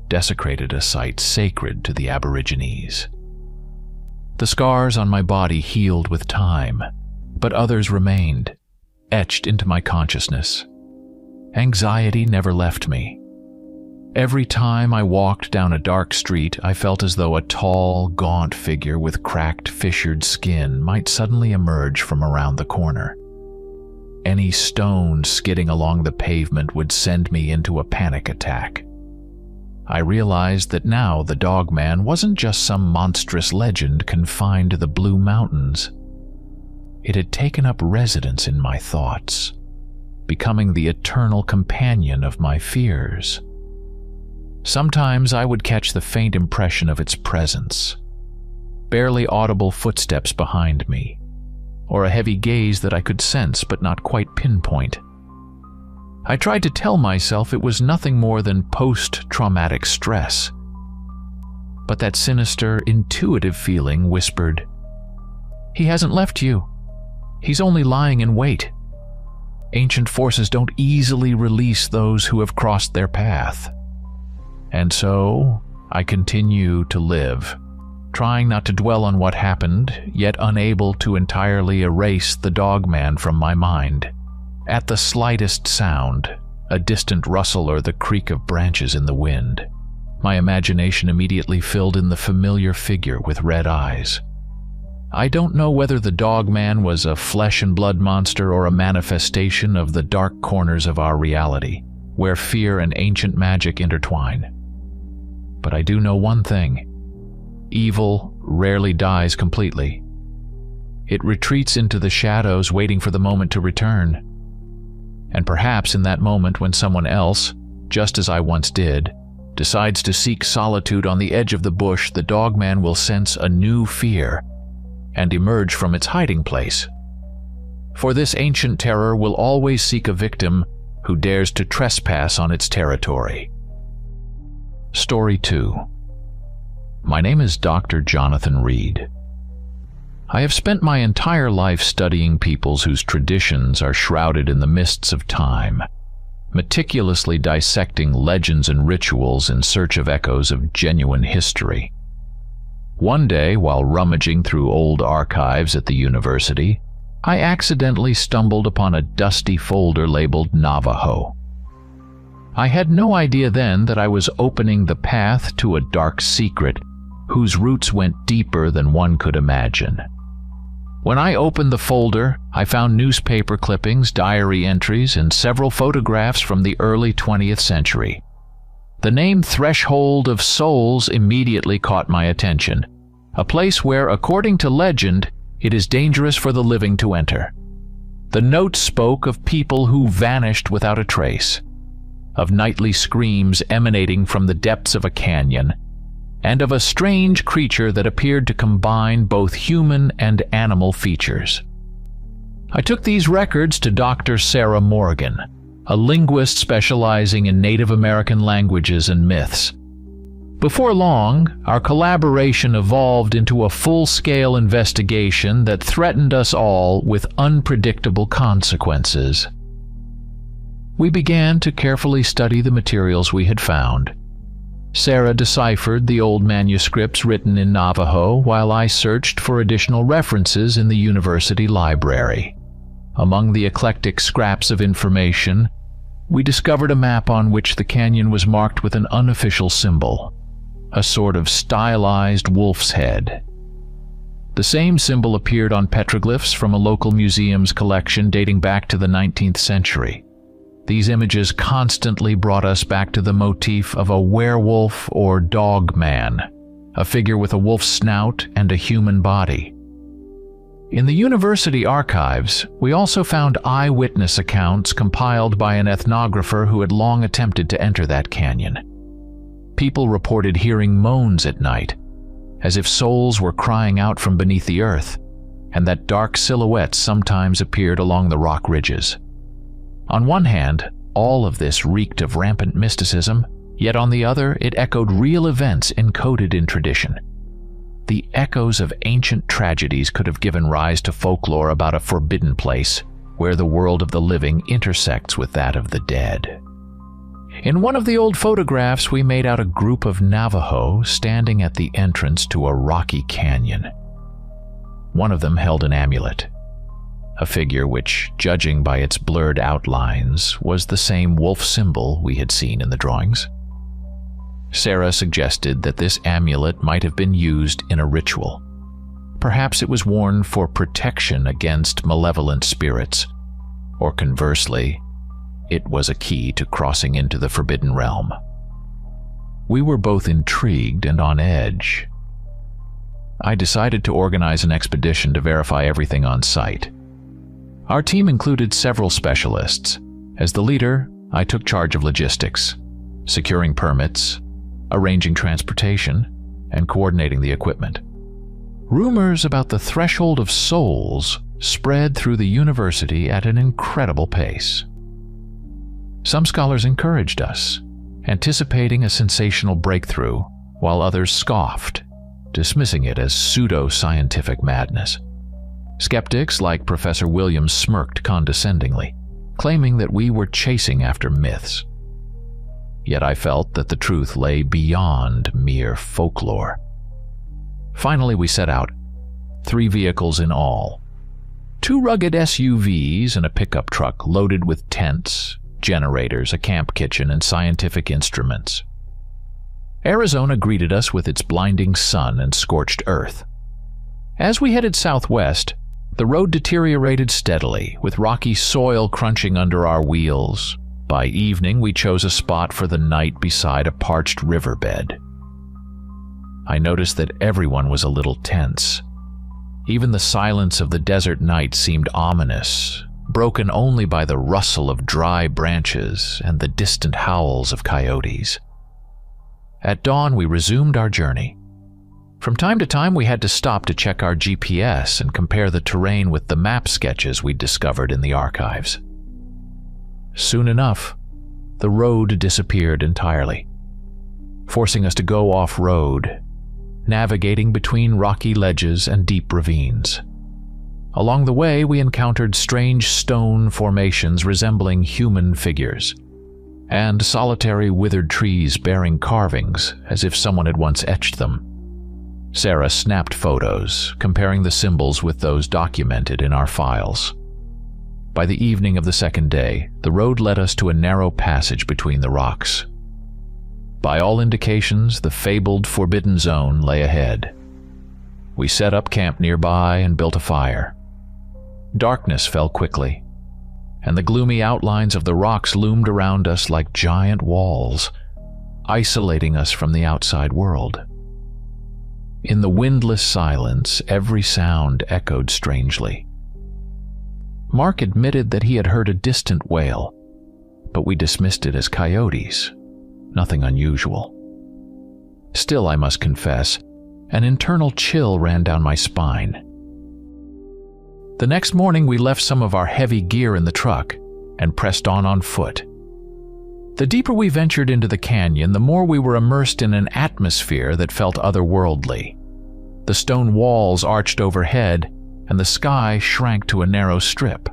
desecrated a site sacred to the Aborigines. The scars on my body healed with time, but others remained, etched into my consciousness. Anxiety never left me. Every time I walked down a dark street, I felt as though a tall, gaunt figure with cracked, fissured skin might suddenly emerge from around the corner. Any stone skidding along the pavement would send me into a panic attack. I realized that now the Dogman wasn't just some monstrous legend confined to the Blue Mountains. It had taken up residence in my thoughts, becoming the eternal companion of my fears. Sometimes I would catch the faint impression of its presence, barely audible footsteps behind me, or a heavy gaze that I could sense but not quite pinpoint. I tried to tell myself it was nothing more than post-traumatic stress, but that sinister, intuitive feeling whispered, "He hasn't left you. He's only lying in wait. Ancient forces don't easily release those who have crossed their path." And so, I continue to live, trying not to dwell on what happened, yet unable to entirely erase the Dogman from my mind. At the slightest sound, a distant rustle or the creak of branches in the wind, my imagination immediately filled in the familiar figure with red eyes. I don't know whether the Dogman was a flesh and blood monster or a manifestation of the dark corners of our reality, where fear and ancient magic intertwine. But I do know one thing: evil rarely dies completely. It retreats into the shadows, waiting for the moment to return. And perhaps in that moment when someone else, just as I once did, decides to seek solitude on the edge of the bush, the Dogman will sense a new fear and emerge from its hiding place. For this ancient terror will always seek a victim who dares to trespass on its territory. Story 2. My name is Dr. Jonathan Reed. I have spent my entire life studying peoples whose traditions are shrouded in the mists of time, meticulously dissecting legends and rituals in search of echoes of genuine history. One day, while rummaging through old archives at the university, I accidentally stumbled upon a dusty folder labeled Navajo. I had no idea then that I was opening the path to a dark secret whose roots went deeper than one could imagine. When I opened the folder, I found newspaper clippings, diary entries, and several photographs from the early 20th century. The name Threshold of Souls immediately caught my attention, a place where, according to legend, it is dangerous for the living to enter. The notes spoke of people who vanished without a trace, of nightly screams emanating from the depths of a canyon, and of a strange creature that appeared to combine both human and animal features. I took these records to Dr. Sarah Morgan, a linguist specializing in Native American languages and myths. Before long, our collaboration evolved into a full-scale investigation that threatened us all with unpredictable consequences. We began to carefully study the materials we had found. Sarah deciphered the old manuscripts written in Navajo while I searched for additional references in the university library. Among the eclectic scraps of information, we discovered a map on which the canyon was marked with an unofficial symbol, a sort of stylized wolf's head. The same symbol appeared on petroglyphs from a local museum's collection dating back to the 19th century. These images constantly brought us back to the motif of a werewolf or dogman, a figure with a wolf's snout and a human body. In the university archives, we also found eyewitness accounts compiled by an ethnographer who had long attempted to enter that canyon. People reported hearing moans at night, as if souls were crying out from beneath the earth, and that dark silhouettes sometimes appeared along the rock ridges. On one hand, all of this reeked of rampant mysticism, yet on the other, it echoed real events encoded in tradition. The echoes of ancient tragedies could have given rise to folklore about a forbidden place, where the world of the living intersects with that of the dead. In one of the old photographs, we made out a group of Navajo standing at the entrance to a rocky canyon. One of them held an amulet, a figure which, judging by its blurred outlines, was the same wolf symbol we had seen in the drawings. Sarah suggested that this amulet might have been used in a ritual. Perhaps it was worn for protection against malevolent spirits, or conversely, it was a key to crossing into the forbidden realm. We were both intrigued and on edge. I decided to organize an expedition to verify everything on site. Our team included several specialists. As the leader, I took charge of logistics, securing permits, arranging transportation, and coordinating the equipment. Rumors about the threshold of souls spread through the university at an incredible pace. Some scholars encouraged us, anticipating a sensational breakthrough, while others scoffed, dismissing it as pseudo-scientific madness. Skeptics like Professor Williams smirked condescendingly, claiming that we were chasing after myths. Yet I felt that the truth lay beyond mere folklore. Finally, we set out, 3 vehicles in all. 2 rugged SUVs and a pickup truck loaded with tents, generators, a camp kitchen, and scientific instruments. Arizona greeted us with its blinding sun and scorched earth. As we headed southwest, the road deteriorated steadily, with rocky soil crunching under our wheels. By evening, we chose a spot for the night beside a parched riverbed. I noticed that everyone was a little tense. Even the silence of the desert night seemed ominous, broken only by the rustle of dry branches and the distant howls of coyotes. At dawn, we resumed our journey. From time to time, we had to stop to check our GPS and compare the terrain with the map sketches we'd discovered in the archives. Soon enough, the road disappeared entirely, forcing us to go off-road, navigating between rocky ledges and deep ravines. Along the way, we encountered strange stone formations resembling human figures, and solitary withered trees bearing carvings as if someone had once etched them. Sarah snapped photos, comparing the symbols with those documented in our files. By the evening of the second day, the road led us to a narrow passage between the rocks. By all indications, the fabled Forbidden Zone lay ahead. We set up camp nearby and built a fire. Darkness fell quickly, and the gloomy outlines of the rocks loomed around us like giant walls, isolating us from the outside world. In the windless silence, every sound echoed strangely. Mark admitted that he had heard a distant wail, but we dismissed it as coyotes, nothing unusual. Still, I must confess, an internal chill ran down my spine. The next morning, we left some of our heavy gear in the truck and pressed on foot. The deeper we ventured into the canyon, the more we were immersed in an atmosphere that felt otherworldly. The stone walls arched overhead, and the sky shrank to a narrow strip.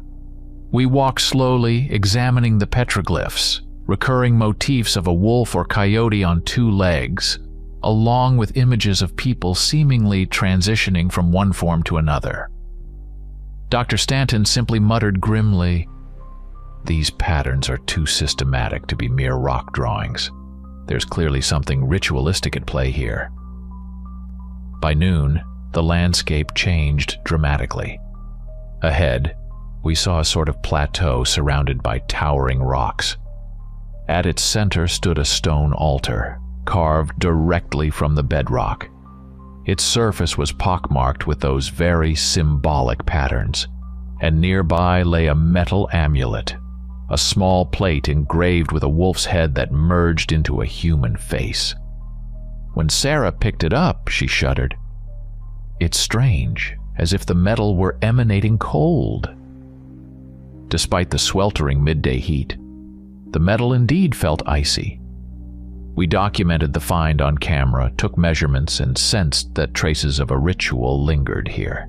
We walked slowly, examining the petroglyphs, recurring motifs of a wolf or coyote on 2 legs, along with images of people seemingly transitioning from one form to another. Dr. Stanton simply muttered grimly, "These patterns are too systematic to be mere rock drawings. There's clearly something ritualistic at play here." By noon, the landscape changed dramatically. Ahead, we saw a sort of plateau surrounded by towering rocks. At its center stood a stone altar, carved directly from the bedrock. Its surface was pockmarked with those very symbolic patterns, and nearby lay a metal amulet, a small plate engraved with a wolf's head that merged into a human face. When Sarah picked it up, she shuddered. "It's strange, as if the metal were emanating cold." Despite the sweltering midday heat, the metal indeed felt icy. We documented the find on camera, took measurements, and sensed that traces of a ritual lingered here.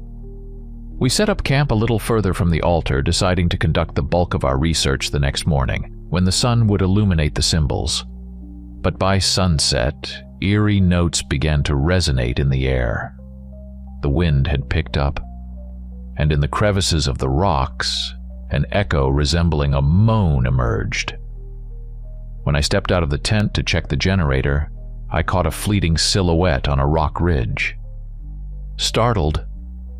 We set up camp a little further from the altar, deciding to conduct the bulk of our research the next morning, when the sun would illuminate the symbols. But by sunset, eerie notes began to resonate in the air. The wind had picked up, and in the crevices of the rocks, an echo resembling a moan emerged. When I stepped out of the tent to check the generator, I caught a fleeting silhouette on a rock ridge. Startled,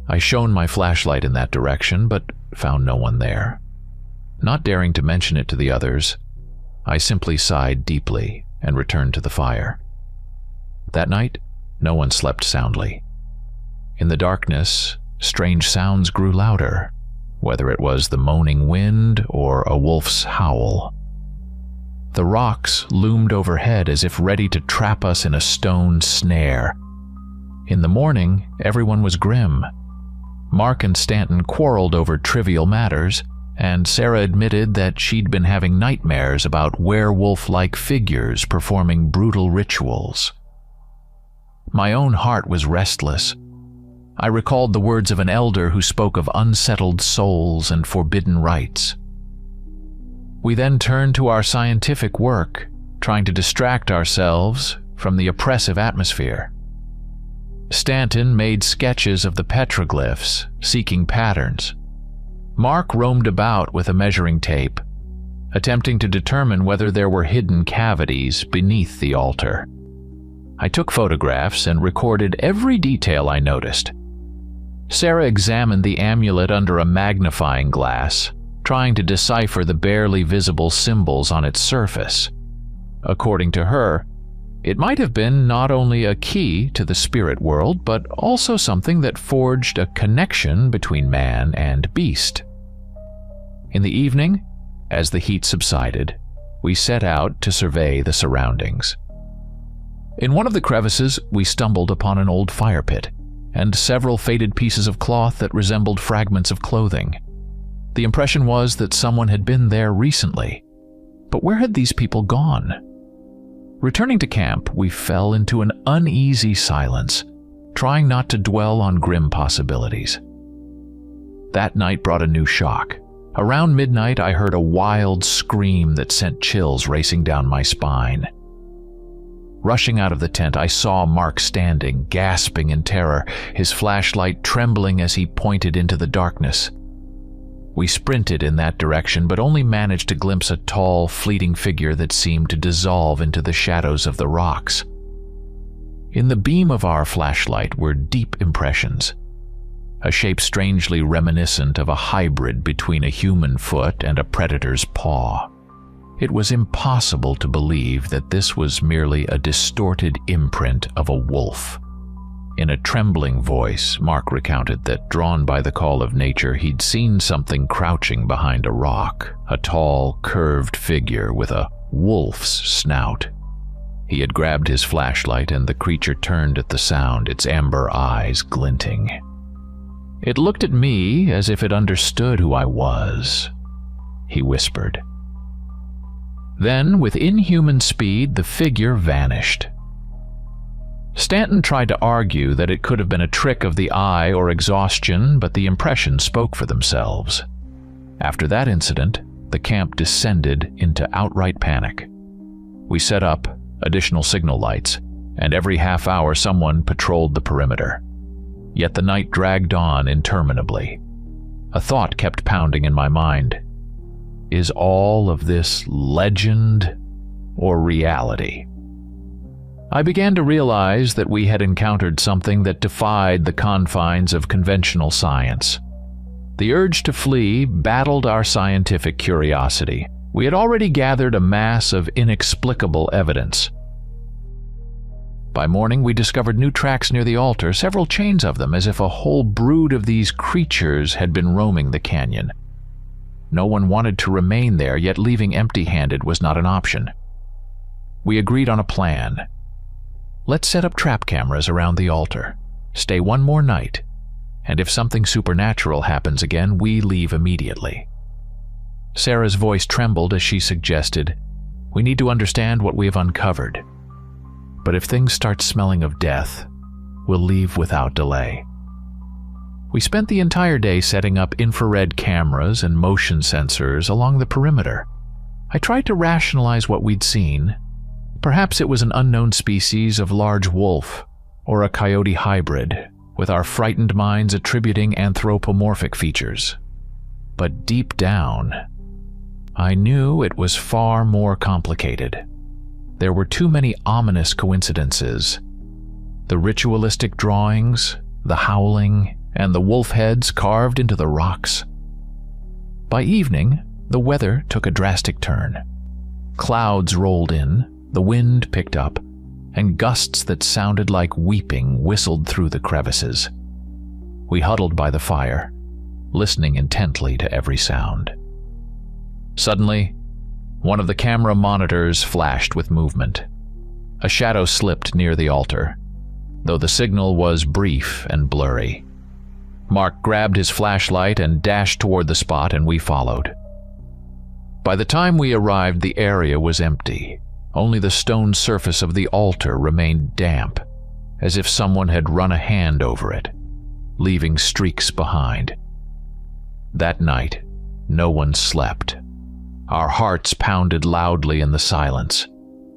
I shone my flashlight in that direction, but found no one there. Not daring to mention it to the others, I simply sighed deeply and returned to the fire. That night, no one slept soundly. In the darkness, strange sounds grew louder, whether it was the moaning wind or a wolf's howl. The rocks loomed overhead as if ready to trap us in a stone snare. In the morning, everyone was grim. Mark and Stanton quarreled over trivial matters, and Sarah admitted that she'd been having nightmares about werewolf-like figures performing brutal rituals. My own heart was restless. I recalled the words of an elder who spoke of unsettled souls and forbidden rites. We then turned to our scientific work, trying to distract ourselves from the oppressive atmosphere. Stanton made sketches of the petroglyphs, seeking patterns. Mark roamed about with a measuring tape, attempting to determine whether there were hidden cavities beneath the altar. I took photographs and recorded every detail I noticed. Sarah examined the amulet under a magnifying glass, trying to decipher the barely visible symbols on its surface. According to her, it might have been not only a key to the spirit world, but also something that forged a connection between man and beast. In the evening, as the heat subsided, we set out to survey the surroundings. In one of the crevices, we stumbled upon an old fire pit and several faded pieces of cloth that resembled fragments of clothing. The impression was that someone had been there recently. But where had these people gone? Returning to camp, we fell into an uneasy silence, trying not to dwell on grim possibilities. That night brought a new shock. Around midnight, I heard a wild scream that sent chills racing down my spine. Rushing out of the tent, I saw Mark standing, gasping in terror, his flashlight trembling as he pointed into the darkness. We sprinted in that direction, but only managed to glimpse a tall, fleeting figure that seemed to dissolve into the shadows of the rocks. In the beam of our flashlight were deep impressions, a shape strangely reminiscent of a hybrid between a human foot and a predator's paw. It was impossible to believe that this was merely a distorted imprint of a wolf. In a trembling voice, Mark recounted that, drawn by the call of nature, he'd seen something crouching behind a rock, a tall, curved figure with a wolf's snout. He had grabbed his flashlight, and the creature turned at the sound, its amber eyes glinting. It looked at me as if it understood who I was, he whispered. Then, with inhuman speed, the figure vanished. Stanton tried to argue that it could have been a trick of the eye or exhaustion, but the impressions spoke for themselves. After that incident, the camp descended into outright panic. We set up additional signal lights, and every half hour someone patrolled the perimeter. Yet the night dragged on interminably. A thought kept pounding in my mind. Is all of this legend or reality? I began to realize that we had encountered something that defied the confines of conventional science. The urge to flee battled our scientific curiosity. We had already gathered a mass of inexplicable evidence. By morning, we discovered new tracks near the altar, several chains of them, as if a whole brood of these creatures had been roaming the canyon. No one wanted to remain there, yet leaving empty-handed was not an option. We agreed on a plan. Let's set up trap cameras around the altar, stay one more night, and if something supernatural happens again, we leave immediately. Sarah's voice trembled as she suggested, "We need to understand what we have uncovered. But if things start smelling of death, we'll leave without delay." We spent the entire day setting up infrared cameras and motion sensors along the perimeter. I tried to rationalize what we'd seen. Perhaps it was an unknown species of large wolf, or a coyote hybrid, with our frightened minds attributing anthropomorphic features. But deep down, I knew it was far more complicated. there were too many ominous coincidences. The ritualistic drawings, the howling, and the wolf heads carved into the rocks. By evening, the weather took a drastic turn. Clouds rolled in, the wind picked up, and gusts that sounded like weeping whistled through the crevices. We huddled by the fire, listening intently to every sound. Suddenly, one of the camera monitors flashed with movement. A shadow slipped near the altar, though the signal was brief and blurry. Mark grabbed his flashlight and dashed toward the spot, and we followed. By the time we arrived, the area was empty. Only the stone surface of the altar remained damp, as if someone had run a hand over it, leaving streaks behind. That night, no one slept. Our hearts pounded loudly in the silence.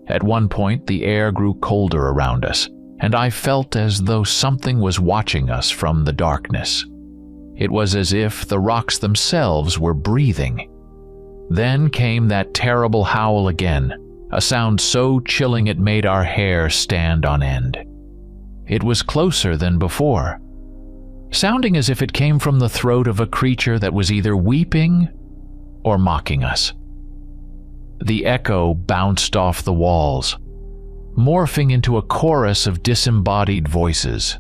At one point, the air grew colder around us, and I felt as though something was watching us from the darkness. It was as if the rocks themselves were breathing. Then came that terrible howl again, a sound so chilling it made our hair stand on end. It was closer than before, sounding as if it came from the throat of a creature that was either weeping or mocking us. The echo bounced off the walls, morphing into a chorus of disembodied voices.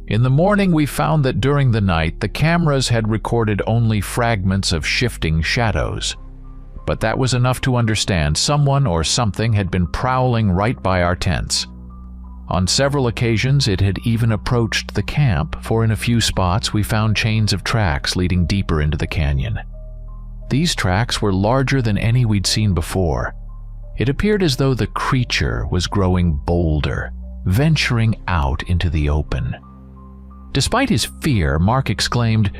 In the morning, we found that during the night, the cameras had recorded only fragments of shifting shadows. But that was enough to understand someone or something had been prowling right by our tents. On several occasions, it had even approached the camp, for in a few spots we found chains of tracks leading deeper into the canyon. These tracks were larger than any we'd seen before. It appeared as though the creature was growing bolder, venturing out into the open. Despite his fear, Mark exclaimed,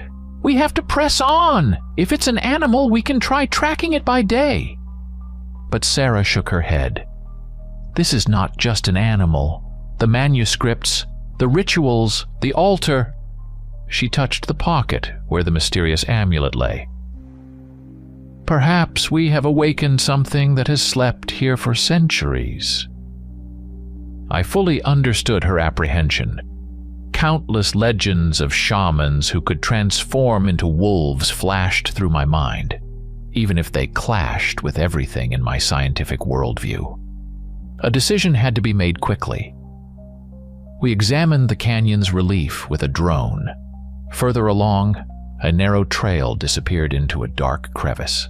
"We have to press on! If it's an animal, we can try tracking it by day." But Sarah shook her head. "This is not just an animal. The manuscripts, the rituals, the altar." She touched the pocket where the mysterious amulet lay. "Perhaps we have awakened something that has slept here for centuries." I fully understood her apprehension. Countless legends of shamans who could transform into wolves flashed through my mind, even if they clashed with everything in my scientific worldview. A decision had to be made quickly. We examined the canyon's relief with a drone. Further along, a narrow trail disappeared into a dark crevice.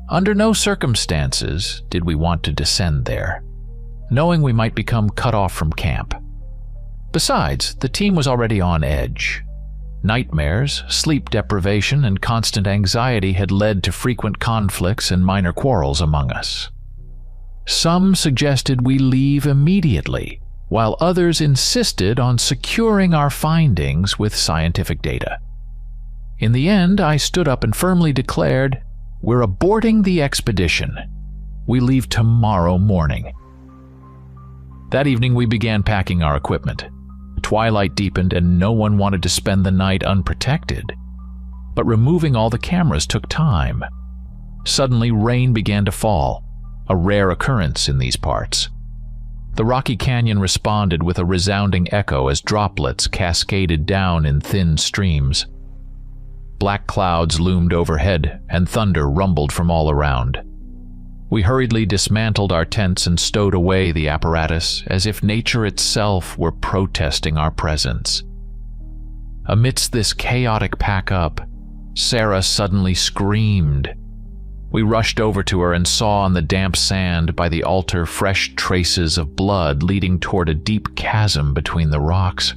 Under no circumstances did we want to descend there, knowing we might become cut off from camp. Besides, the team was already on edge. Nightmares, sleep deprivation, and constant anxiety had led to frequent conflicts and minor quarrels among us. Some suggested we leave immediately, while others insisted on securing our findings with scientific data. In the end, I stood up and firmly declared, "We're aborting the expedition. We leave tomorrow morning." That evening, we began packing our equipment. Twilight deepened and no one wanted to spend the night unprotected. But removing all the cameras took time. Suddenly, rain began to fall, a rare occurrence in these parts. The rocky canyon responded with a resounding echo as droplets cascaded down in thin streams. Black clouds loomed overhead and thunder rumbled from all around. We hurriedly dismantled our tents and stowed away the apparatus as if nature itself were protesting our presence. Amidst this chaotic pack-up, Sarah suddenly screamed. We rushed over to her and saw on the damp sand by the altar fresh traces of blood leading toward a deep chasm between the rocks.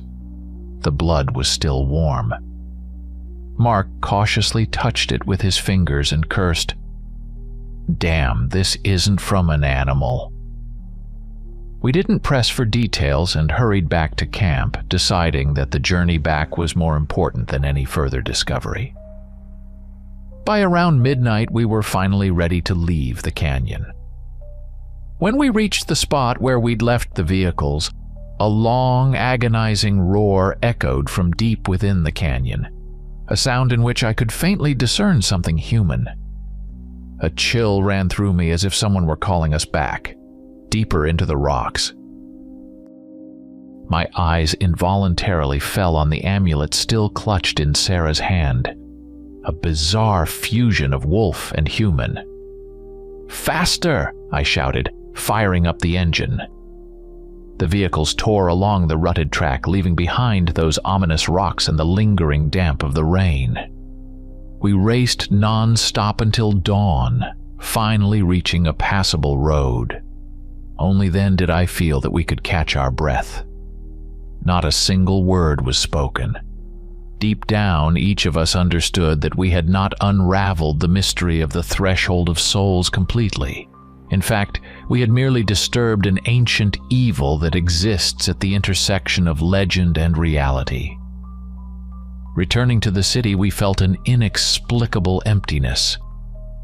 The blood was still warm. Mark cautiously touched it with his fingers and cursed, "Damn, this isn't from an animal." We didn't press for details and hurried back to camp, deciding that the journey back was more important than any further discovery. By around midnight, we were finally ready to leave the canyon. When we reached the spot where we'd left the vehicles, a long, agonizing roar echoed from deep within the canyon, a sound in which I could faintly discern something human. A chill ran through me as if someone were calling us back, deeper into the rocks. My eyes involuntarily fell on the amulet still clutched in Sarah's hand, a bizarre fusion of wolf and human. "Faster!" I shouted, firing up the engine. The vehicles tore along the rutted track, leaving behind those ominous rocks and the lingering damp of the rain. We raced non-stop until dawn, finally reaching a passable road. Only then did I feel that we could catch our breath. Not a single word was spoken. Deep down, each of us understood that we had not unraveled the mystery of the threshold of souls completely. In fact, we had merely disturbed an ancient evil that exists at the intersection of legend and reality. Returning to the city, we felt an inexplicable emptiness,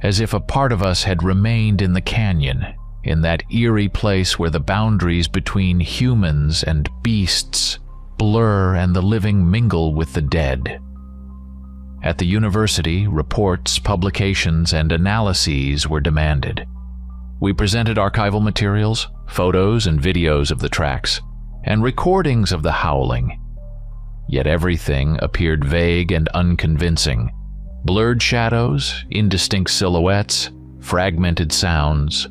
as if a part of us had remained in the canyon, in that eerie place where the boundaries between humans and beasts blur and the living mingle with the dead. At the university, reports, publications, and analyses were demanded. We presented archival materials, photos and videos of the tracks, and recordings of the howling. Yet everything appeared vague and unconvincing. Blurred shadows, indistinct silhouettes, fragmented sounds.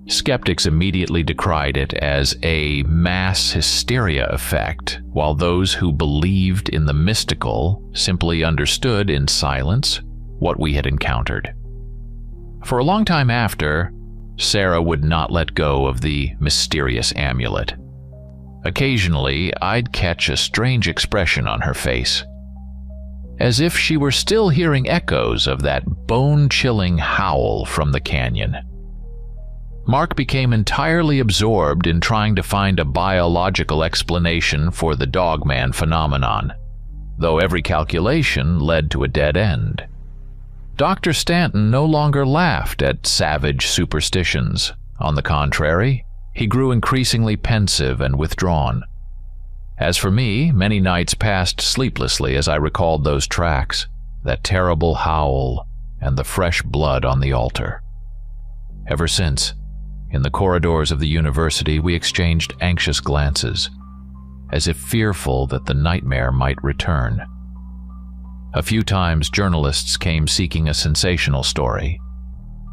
Skeptics immediately decried it as a mass hysteria effect, while those who believed in the mystical simply understood in silence what we had encountered. For a long time after, Sarah would not let go of the mysterious amulet. Occasionally, I'd catch a strange expression on her face, as if she were still hearing echoes of that bone-chilling howl from the canyon. Mark became entirely absorbed in trying to find a biological explanation for the DOGMAN phenomenon, though every calculation led to a dead end. Dr. Stanton no longer laughed at savage superstitions. On the contrary, he grew increasingly pensive and withdrawn. As for me, many nights passed sleeplessly as I recalled those tracks, that terrible howl, and the fresh blood on the altar. Ever since, in the corridors of the university, we exchanged anxious glances, as if fearful that the nightmare might return. A few times journalists came seeking a sensational story,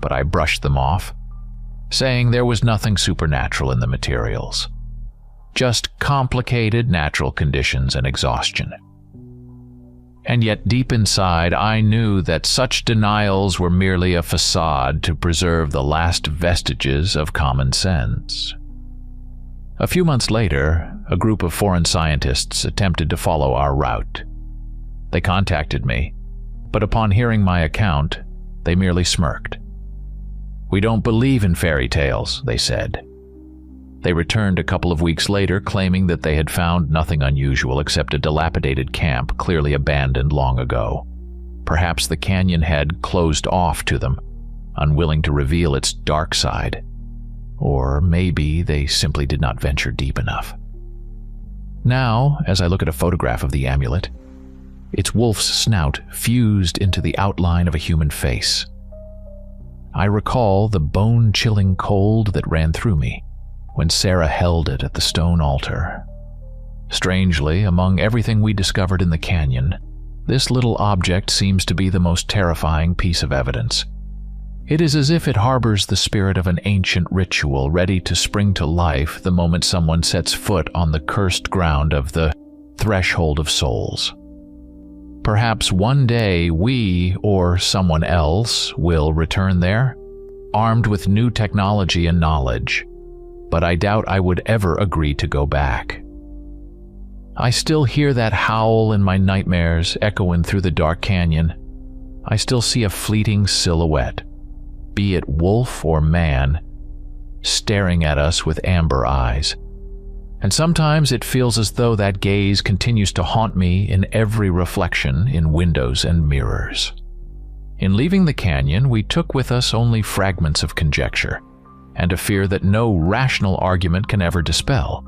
but I brushed them off, saying there was nothing supernatural in the materials, just complicated natural conditions and exhaustion. And yet deep inside, I knew that such denials were merely a facade to preserve the last vestiges of common sense. A few months later, a group of foreign scientists attempted to follow our route. They contacted me, but upon hearing my account, they merely smirked. "We don't believe in fairy tales," they said. They returned a couple of weeks later, claiming that they had found nothing unusual except a dilapidated camp clearly abandoned long ago. Perhaps the canyon had closed off to them, unwilling to reveal its dark side. Or maybe they simply did not venture deep enough. Now, as I look at a photograph of the amulet, its wolf's snout fused into the outline of a human face. I recall the bone-chilling cold that ran through me when Sarah held it at the stone altar. Strangely, among everything we discovered in the canyon, this little object seems to be the most terrifying piece of evidence. It is as if it harbors the spirit of an ancient ritual ready to spring to life the moment someone sets foot on the cursed ground of the threshold of souls. Perhaps one day we, or someone else, will return there, armed with new technology and knowledge, but I doubt I would ever agree to go back. I still hear that howl in my nightmares echoing through the dark canyon. I still see a fleeting silhouette, be it wolf or man, staring at us with amber eyes. And sometimes it feels as though that gaze continues to haunt me in every reflection in windows and mirrors. In leaving the canyon, we took with us only fragments of conjecture, and a fear that no rational argument can ever dispel.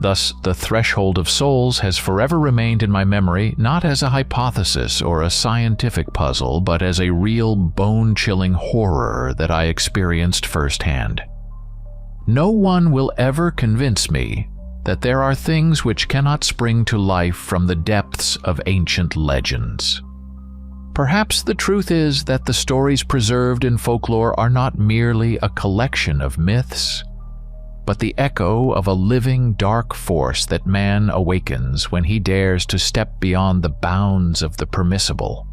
Thus, the threshold of souls has forever remained in my memory not as a hypothesis or a scientific puzzle, but as a real bone-chilling horror that I experienced firsthand. No one will ever convince me that there are things which cannot spring to life from the depths of ancient legends. Perhaps the truth is that the stories preserved in folklore are not merely a collection of myths, but the echo of a living dark force that man awakens when he dares to step beyond the bounds of the permissible.